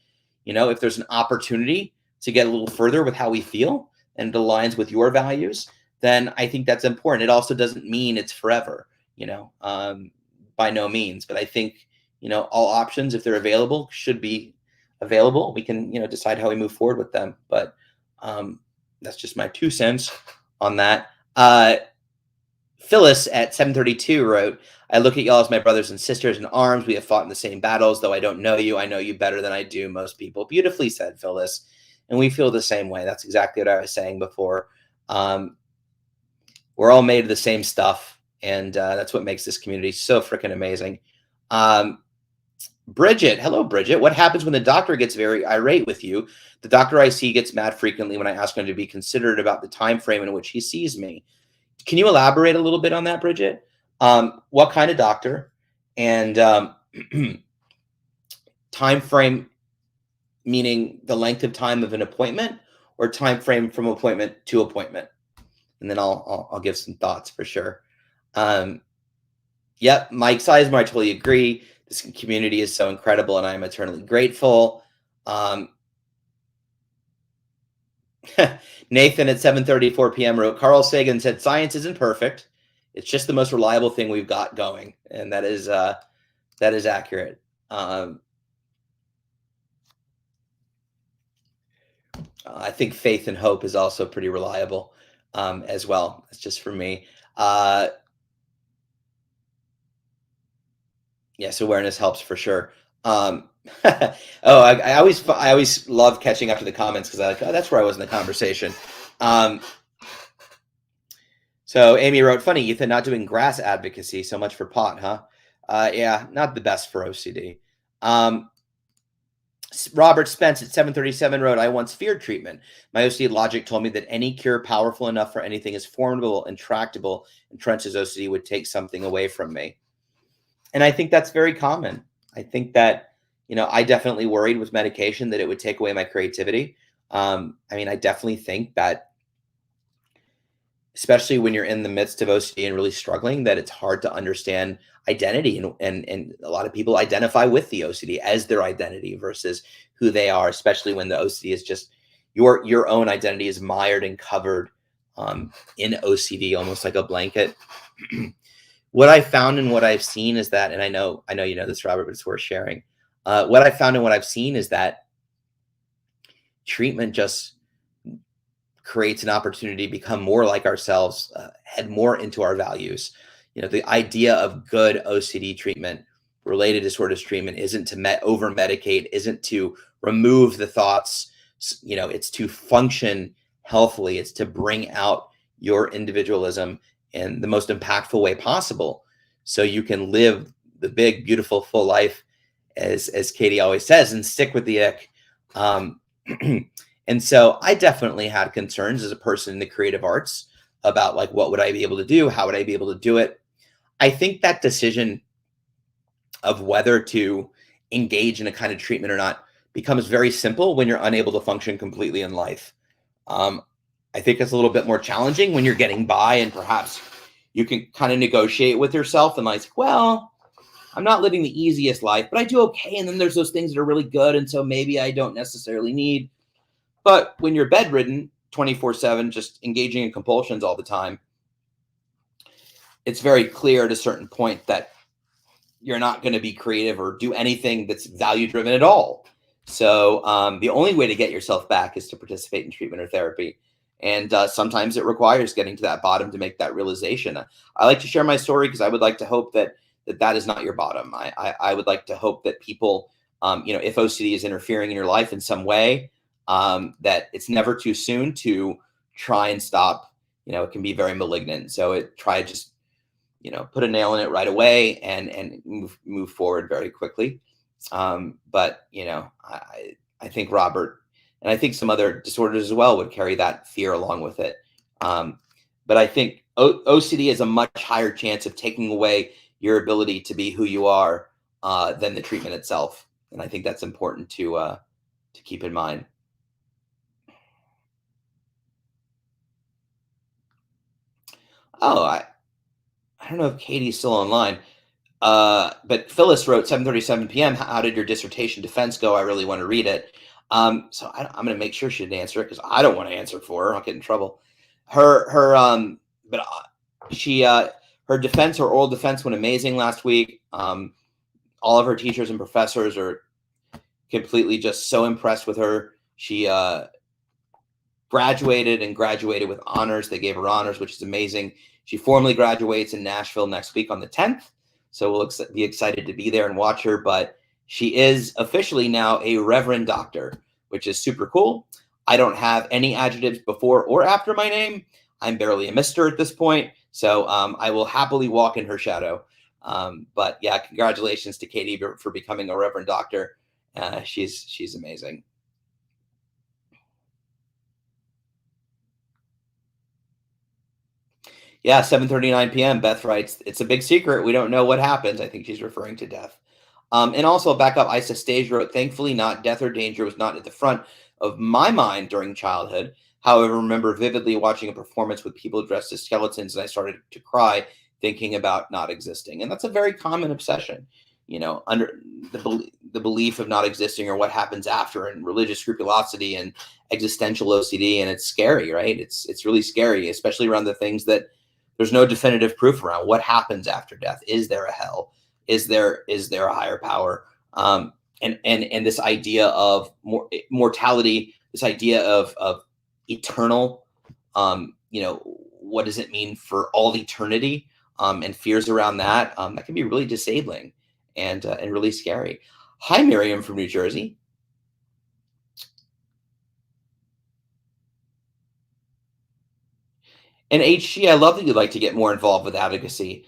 if there's an opportunity to get a little further with how we feel and it aligns with your values, then I think that's important. It also doesn't mean it's forever, by no means. But I think, all options, if they're available, should be available. We can, decide how we move forward with them. But that's just my 2 cents on that. Phyllis at 7:32 wrote, "I look at y'all as my brothers and sisters in arms. We have fought in the same battles, though I don't know you. I know you better than I do most people." Beautifully said, Phyllis. And we feel the same way. That's exactly what I was saying before. We're all made of the same stuff, and that's what makes this community so freaking amazing. Bridget, hello, Bridget. What happens when the doctor gets very irate with you? The doctor I see gets mad frequently when I ask him to be considerate about the time frame in which he sees me. Can you elaborate a little bit on that, Bridget? What kind of doctor, and time frame, meaning the length of time of an appointment, or time frame from appointment to appointment? And then I'll give some thoughts for sure. Yep, Mike Sizemore, I totally agree. This community is so incredible, and I am eternally grateful. Nathan at 7:34 p.m. wrote, Carl Sagan said, "Science isn't perfect. It's just the most reliable thing we've got going," and that is accurate. I think faith and hope is also pretty reliable as well. It's just for me. Yes, awareness helps for sure. Oh, I always love catching up to the comments because I like, oh, that's where I was in the conversation. So Amy wrote, "Funny, Ethan, not doing grass advocacy, so much for pot, huh?" Yeah, not the best for OCD. Robert Spence at 7:37 wrote, "I once feared treatment. My OCD logic told me that any cure powerful enough for anything as formidable and tractable entrenched as OCD would take something away from me." And I think that's very common. I think that, I definitely worried with medication that it would take away my creativity. I definitely think that, especially when you're in the midst of OCD and really struggling, that it's hard to understand identity. And a lot of people identify with the OCD as their identity versus who they are, especially when the OCD is just your own identity is mired and covered in OCD, almost like a blanket. What I found and what I've seen is that, and I know you know this, Robert, but it's worth sharing. What I found and what I've seen is that treatment just creates an opportunity to become more like ourselves, head more into our values. The idea of good OCD treatment, related disorders treatment, isn't to over medicate, isn't to remove the thoughts. It's to function healthily. It's to bring out your individualism in the most impactful way possible, so you can live the big, beautiful, full life, as Katie always says, and stick with the ick. And so I definitely had concerns as a person in the creative arts about, like, what would I be able to do? How would I be able to do it? I think that decision of whether to engage in a kind of treatment or not becomes very simple when you're unable to function completely in life. Um, I think it's a little bit more challenging when you're getting by, and perhaps you can kind of negotiate with yourself and like, well, I'm not living the easiest life, but I do okay. And then there's those things that are really good. And so maybe I don't necessarily need. But when you're bedridden 24/7, just engaging in compulsions all the time, it's very clear at a certain point that you're not going to be creative or do anything that's value driven at all. So the only way to get yourself back is to participate in treatment or therapy. And sometimes it requires getting to that bottom to make that realization. I like to share my story because I would like to hope that is not your bottom. I would like to hope that people, if OCD is interfering in your life in some way, that it's never too soon to try and stop. It can be very malignant. So try just put a nail in it right away and move forward very quickly. But I think Robert and I think some other disorders as well would carry that fear along with it. But I think OCD has a much higher chance of taking away your ability to be who you are than the treatment itself, and I think that's important to keep in mind. Oh, I don't know if Katie's still online. But Phyllis wrote 7:37 p.m. How did your dissertation defense go? I really want to read it. So I'm going to make sure she didn't answer it because I don't want to answer for her. I'll get in trouble. But she, her defense, her oral defense went amazing last week. All of her teachers and professors are completely just so impressed with her. She graduated with honors. They gave her honors, which is amazing. She formally graduates in Nashville next week on the 10th. So we'll be excited to be there and watch her. But she is officially now a Reverend Doctor, which is super cool. I don't have any adjectives before or after my name. I'm barely a Mister at this point. So I will happily walk in her shadow. But yeah, congratulations to Katie for becoming a Reverend Doctor. She's amazing. Yeah, 7:39 p.m. Beth writes, "It's a big secret. We don't know what happens." I think she's referring to death. And also, back up, Isa Stage wrote, "Thankfully, not death or danger was not at the front of my mind during childhood. However, I remember vividly watching a performance with people dressed as skeletons, and I started to cry thinking about not existing." And that's a very common obsession, under the belief of not existing or what happens after, and religious scrupulosity and existential OCD. And it's scary, right? It's really scary, especially around the things that there's no definitive proof around. What happens after death? Is there a hell? Is there a higher power? And this idea of mortality, this idea of eternal, what does it mean for all eternity? And fears around that, that can be really disabling and really scary. Hi, Miriam from New Jersey. And HG, I love that you'd like to get more involved with advocacy.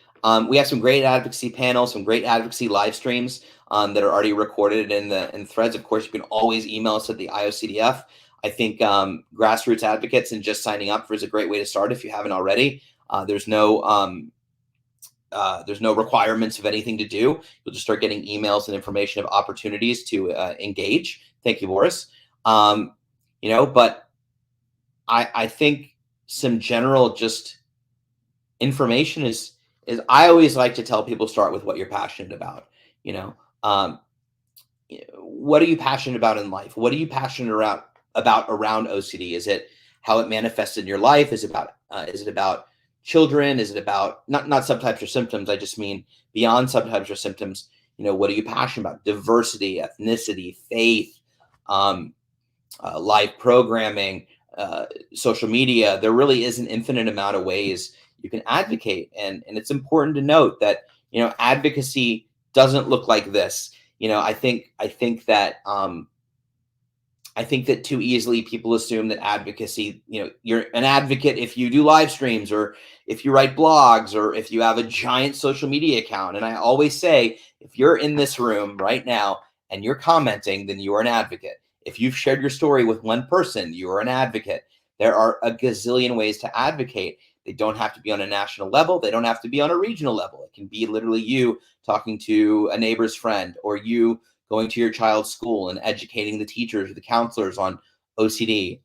We have some great advocacy panels, some great advocacy live streams that are already recorded in threads. Of course, you can always email us at the IOCDF. I think grassroots advocates and just signing up for is a great way to start if you haven't already. There's no requirements of anything to do. You'll just start getting emails and information of opportunities to engage. Thank you, Boris. But I think some general just information is I always like to tell people start with what you're passionate about. You know, um, what are you passionate about in life? What are you passionate about around OCD? Is it how it manifests in your life? Is it about children? Is it about not subtypes or symptoms? I just mean beyond subtypes or symptoms. What are you passionate about? Diversity, ethnicity, faith, um, live programming, social media. There really is an infinite amount of ways you can advocate, and it's important to note that advocacy doesn't look like this. I think that too easily people assume that advocacy, you're an advocate if you do live streams or if you write blogs or if you have a giant social media account. And I always say, if you're in this room right now and you're commenting, then you are an advocate. If you've shared your story with one person, you are an advocate. There are a gazillion ways to advocate. They don't have to be on a national level. They don't have to be on a regional level. It can be literally you talking to a neighbor's friend, or you going to your child's school and educating the teachers or the counselors on OCD.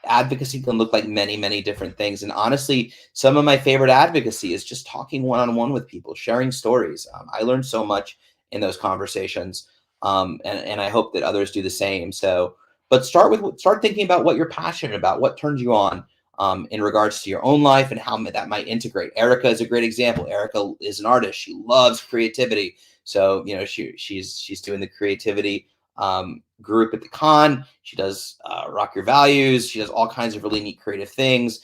Advocacy can look like many, many different things. And honestly, some of my favorite advocacy is just talking one-on-one with people, sharing stories. I learned so much in those conversations. And I hope that others do the same. So, but start thinking about what you're passionate about, what turns you on, in regards to your own life and how that might integrate. Erica is a great example. Erica is an artist. She loves creativity. So, she's doing the creativity group at the con. She does Rock Your Values. She does all kinds of really neat creative things.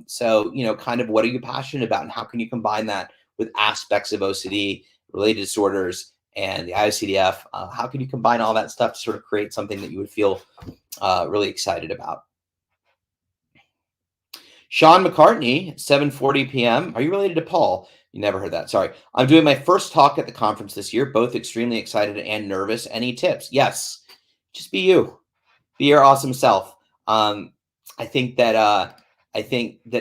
So, kind of what are you passionate about, and how can you combine that with aspects of OCD, related disorders, and the IOCDF? How can you combine all that stuff to sort of create something that you would feel really excited about? Sean McCartney, 7:40 p.m. Are you related to Paul? You never heard that. Sorry. I'm doing my first talk at the conference this year, both extremely excited and nervous. Any tips? Yes. Just be you. Be your awesome self. I think that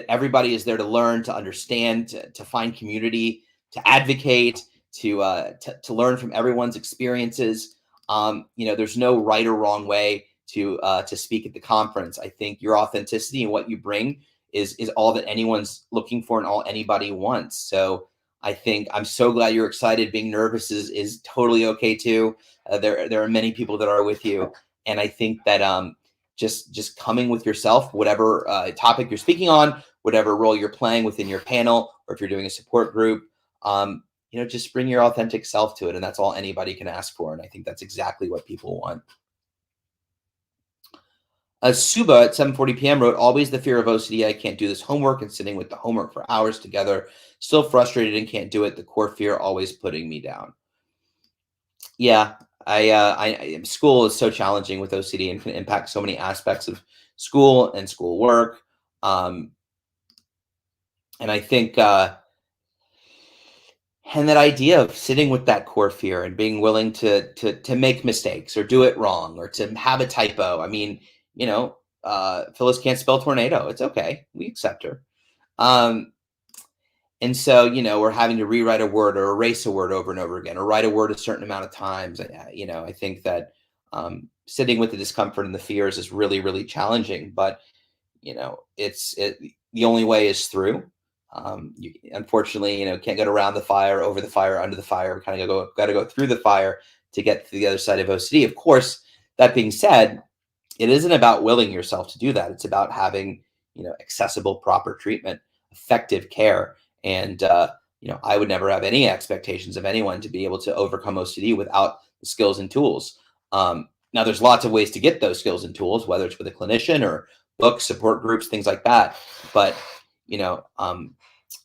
everybody is there to learn, to understand, to find community, to advocate, to learn from everyone's experiences. There's no right or wrong way to speak at the conference. I think your authenticity and what you bring is all that anyone's looking for and all anybody wants. So I think I'm so glad you're excited. Being nervous is totally okay too. There are many people that are with you, and I think that just coming with yourself, whatever topic you're speaking on, whatever role you're playing within your panel, or if you're doing a support group, just bring your authentic self to it, and that's all anybody can ask for. And I think that's exactly what people want. Suba at 7:40 p.m. wrote, always the fear of OCD. I can't do this homework, and sitting with the homework for hours together. Still frustrated and can't do it. The core fear always putting me down. Yeah, school is so challenging with OCD and can impact so many aspects of school and school work. And I think, and that idea of sitting with that core fear and being willing to make mistakes or do it wrong or to have a typo. I mean, Phyllis can't spell tornado. It's okay. We accept her. And so, we're having to rewrite a word or erase a word over and over again, or write a word a certain amount of times. I think that sitting with the discomfort and the fears is really, really challenging. But the only way is through. Unfortunately, can't get around the fire, over the fire, under the fire. We kind of got to go through the fire to get to the other side of OCD. Of course, that being said, it isn't about willing yourself to do that. It's about having, accessible, proper treatment, effective care. And, I would never have any expectations of anyone to be able to overcome OCD without the skills and tools. Now, there's lots of ways to get those skills and tools, whether it's with a clinician or books, support groups, things like that. But,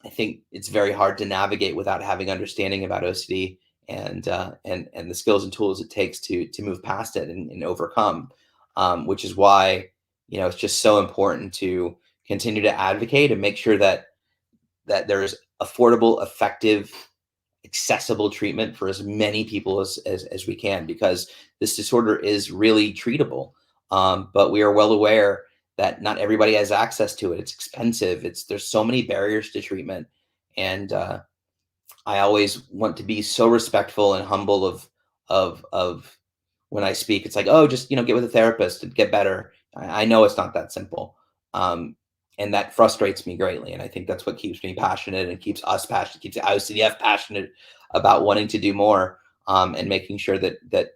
I think it's very hard to navigate without having understanding about OCD and the skills and tools it takes to move past it and overcome. Which is why, it's just so important to continue to advocate and make sure that there's affordable, effective, accessible treatment for as many people as we can, because this disorder is really treatable. But we are well aware that not everybody has access to it. It's expensive. There's so many barriers to treatment. And I always want to be so respectful and humble of when I speak. It's like, oh, just, get with a therapist and get better. I know it's not that simple. And that frustrates me greatly. And I think that's what keeps me passionate and keeps us passionate, keeps the IOCDF passionate about wanting to do more, and making sure that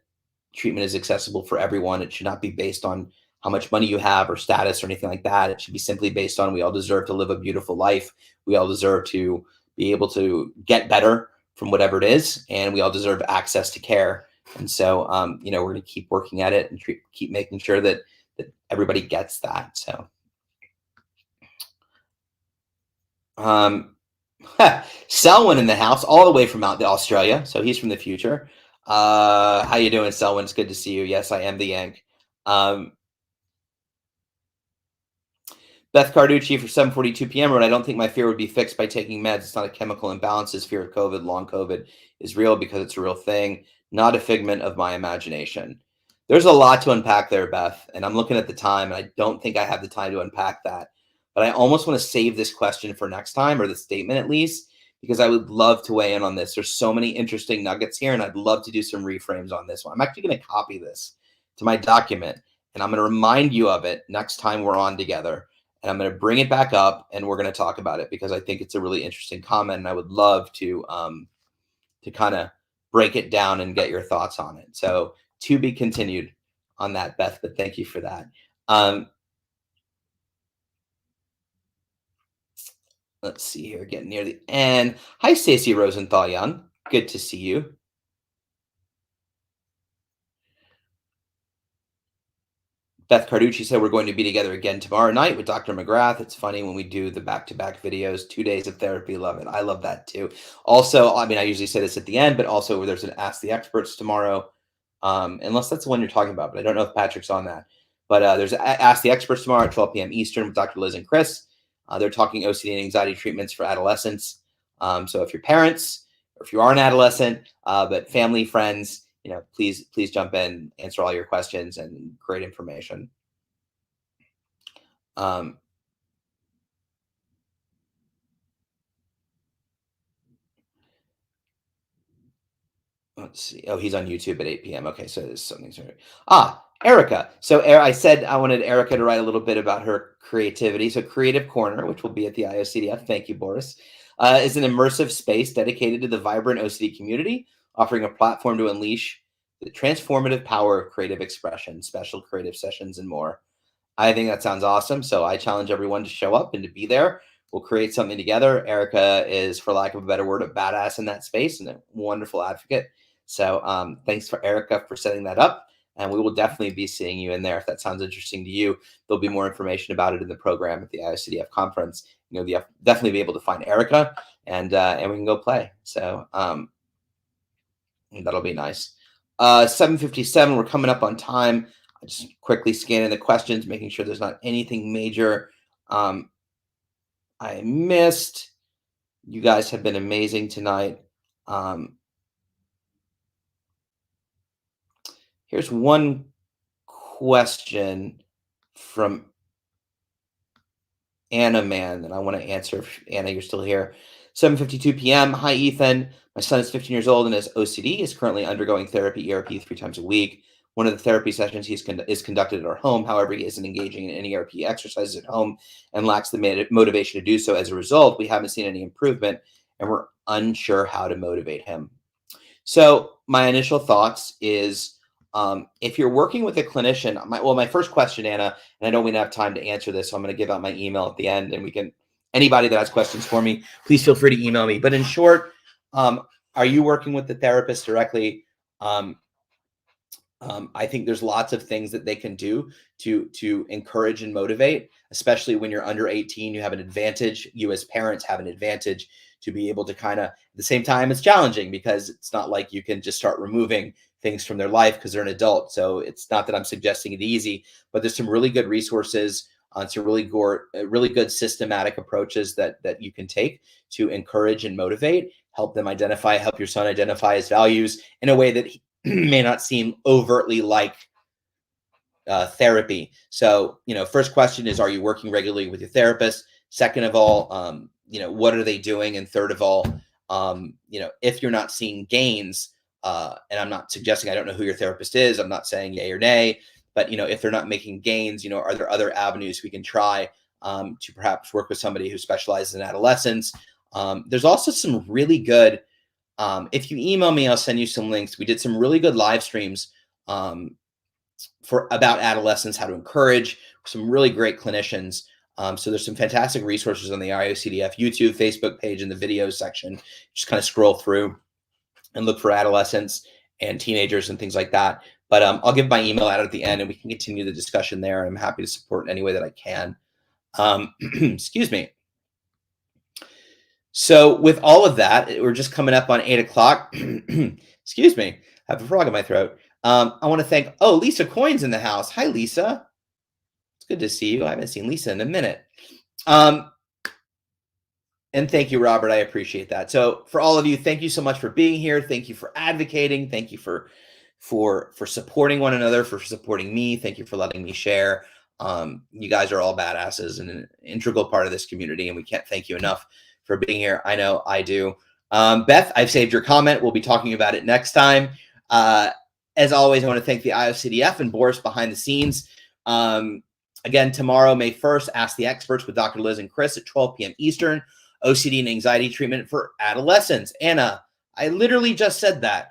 treatment is accessible for everyone. It should not be based on how much money you have or status or anything like that. It should be simply based on, we all deserve to live a beautiful life. We all deserve to be able to get better from whatever it is. And we all deserve access to care. And so, we're going to keep working at it and keep making sure that everybody gets that. So, Selwyn in the house, all the way from out Australia. So he's from the future. How you doing, Selwyn? It's good to see you. Yes, I am the Yank. Beth Carducci for 7:42 p.m. wrote, I don't think my fear would be fixed by taking meds. It's not a chemical imbalance. This fear of COVID, long COVID, is real because it's a real thing, not a figment of my imagination. There's a lot to unpack there, Beth, and I'm looking at the time, and I don't think I have the time to unpack that. But I almost want to save this question for next time, or the statement at least, because I would love to weigh in on this. There's so many interesting nuggets here, and I'd love to do some reframes on this one. I'm actually going to copy this to my document and I'm going to remind you of it next time we're on together. And I'm going to bring it back up, and we're going to talk about it because I think it's a really interesting comment, and I would love to kind of break it down and get your thoughts on it. So to be continued on that, Beth, but thank you for that. Let's see here, getting near the end. Hi, Stacey Rosenthal Young. Good to see you. Beth Carducci said we're going to be together again tomorrow night with Dr. McGrath. It's funny when we do the back-to-back videos, 2 days of therapy. Love it. I love that too. Also, I mean, I usually say this at the end, but also there's an Ask the Experts tomorrow, unless that's the one you're talking about, but I don't know if Patrick's on that. But there's Ask the Experts tomorrow at 12 p.m. Eastern with Dr. Liz and Chris. They're talking OCD and anxiety treatments for adolescents. So if you're parents or if you are an adolescent, but family, friends, please jump in, answer all your questions, and great information. Let's see. Oh, he's on YouTube at 8 p.m. Okay, so there's something. Erica. So I said I wanted Erica to write a little bit about her creativity. So Creative Corner, which will be at the IOCDF, thank you, Boris, is an immersive space dedicated to the vibrant OCD community, offering a platform to unleash the transformative power of creative expression, special creative sessions, and more. I think that sounds awesome. So I challenge everyone to show up and to be there. We'll create something together. Erica is, for lack of a better word, a badass in that space and a wonderful advocate. So thanks for Erica for setting that up. And we will definitely be seeing you in there. If that sounds interesting to you, there'll be more information about it in the program at the IOCDF conference. You'll definitely be able to find Erica, and we can go play. So that'll be nice. 7:57, we're coming up on time. I'm just quickly scanning the questions, making sure there's not anything major I missed. You guys have been amazing tonight. Here's one question from Anna Man that I want to answer. Anna, you're still here. 7:52 p.m. Hi, Ethan. My son is 15 years old and has OCD. Is currently undergoing therapy, ERP, 3 times a week. One of the therapy sessions is conducted at our home. However, he isn't engaging in any ERP exercises at home and lacks the motivation to do so. As a result, we haven't seen any improvement, and we're unsure how to motivate him. So my initial thoughts is, if you're working with a clinician, my first question, Anna, and I know we don't have time to answer this, so I'm going to give out my email at the end, and anybody that has questions for me, please feel free to email me. But in short, are you working with the therapist directly? I think there's lots of things that they can do to encourage and motivate, especially when you're under 18. You have an advantage. You as parents have an advantage to be able to kind of, at the same time, it's challenging because it's not like you can just start removing things from their life because they're an adult. So it's not that I'm suggesting it easy, but there's some really good resources on some really good systematic approaches that you can take to encourage and motivate, help your son identify his values in a way that he may not seem overtly like therapy. So, first question is, are you working regularly with your therapist? Second of all, what are they doing? And third of all, if you're not seeing gains, and I'm not suggesting, I don't know who your therapist is. I'm not saying yay or nay, but, if they're not making gains, are there other avenues we can try to perhaps work with somebody who specializes in adolescence? There's also some really good, if you email me, I'll send you some links. We did some really good live streams about adolescents, how to encourage, some really great clinicians. So there's some fantastic resources on the IOCDF YouTube, Facebook page in the videos section. Just kind of scroll through and look for adolescents and teenagers and things like that. But I'll give my email out at the end and we can continue the discussion there. I'm happy to support in any way that I can. Excuse me. So with all of that, we're just coming up on 8 o'clock. Excuse me. I have a frog in my throat. I want to thank, Lisa Coyne's in the house. Hi, Lisa. It's good to see you. I haven't seen Lisa in a minute. And thank you, Robert. I appreciate that. So for all of you, thank you so much for being here. Thank you for advocating. Thank you for supporting one another, for supporting me. Thank you for letting me share. You guys are all badasses and an integral part of this community, and we can't thank you enough for being here. I know I do. Beth, I've saved your comment. We'll be talking about it next time. As always, I want to thank the IOCDF and Boris behind the scenes Again, tomorrow, May 1st, Ask the Experts with Dr. Liz and Chris at 12 p.m. Eastern. OCD and anxiety treatment for adolescents. Anna, I literally just said that.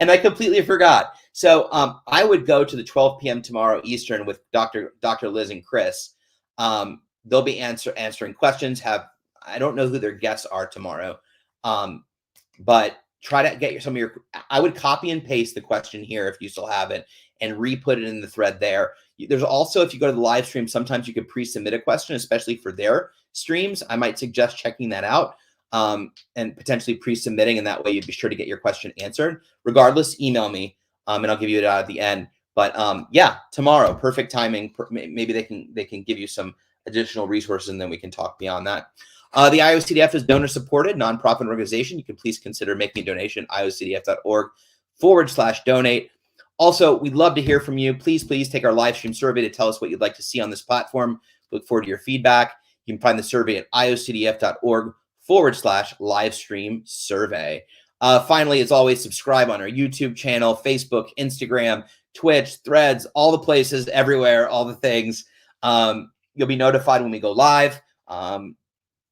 And I completely forgot. So I would go to the 12 p.m. tomorrow Eastern with Dr. Liz and Chris. They'll be answering questions. I don't know who their guests are tomorrow, but try to get some of your. I would copy and paste the question here if you still have it, and re-put it in the thread there. There's also, if you go to the live stream, sometimes you could pre-submit a question, especially for their streams. I might suggest checking that out. And potentially pre-submitting, and that way you'd be sure to get your question answered. Regardless, email me, and I'll give you it out at the end. But yeah, tomorrow, perfect timing. Maybe they can give you some additional resources, and then we can talk beyond that. The IOCDF is donor-supported, nonprofit organization. You can please consider making a donation at iocdf.org/donate. Also, we'd love to hear from you. Please take our live stream survey to tell us what you'd like to see on this platform. Look forward to your feedback. You can find the survey at iocdf.org/live stream survey. Finally, as always, subscribe on our YouTube channel, Facebook, Instagram, Twitch, Threads, all the places, everywhere, all the things. You'll be notified when we go live.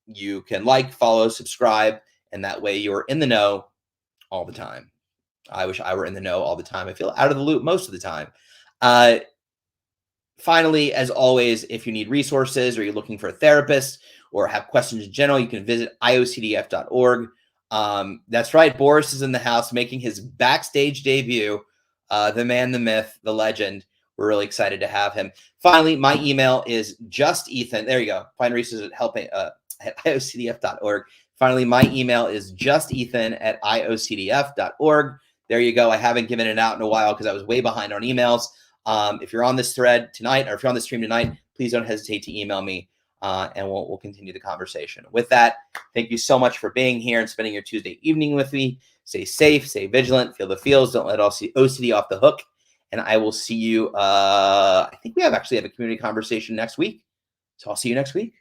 You can like, follow, subscribe, and that way you're in the know all the time. I wish I were in the know all the time. I feel out of the loop most of the time. Finally, as always, if you need resources or you're looking for a therapist or have questions in general, you can visit iocdf.org. That's right. Boris is in the house making his backstage debut. The man, the myth, the legend. We're really excited to have him. Finally, my email is justethan. There you go. Find resources at iocdf.org. Finally, my email is justethan@iocdf.org. There you go. I haven't given it out in a while because I was way behind on emails. If you're on this thread tonight, or if you're on the stream tonight, please don't hesitate to email me, and we'll continue the conversation. With that, thank you so much for being here and spending your Tuesday evening with me. Stay safe, stay vigilant, feel the feels, don't let OCD off the hook. And I will see you. I think we actually have a community conversation next week. So I'll see you next week.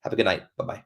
Have a good night. Bye-bye.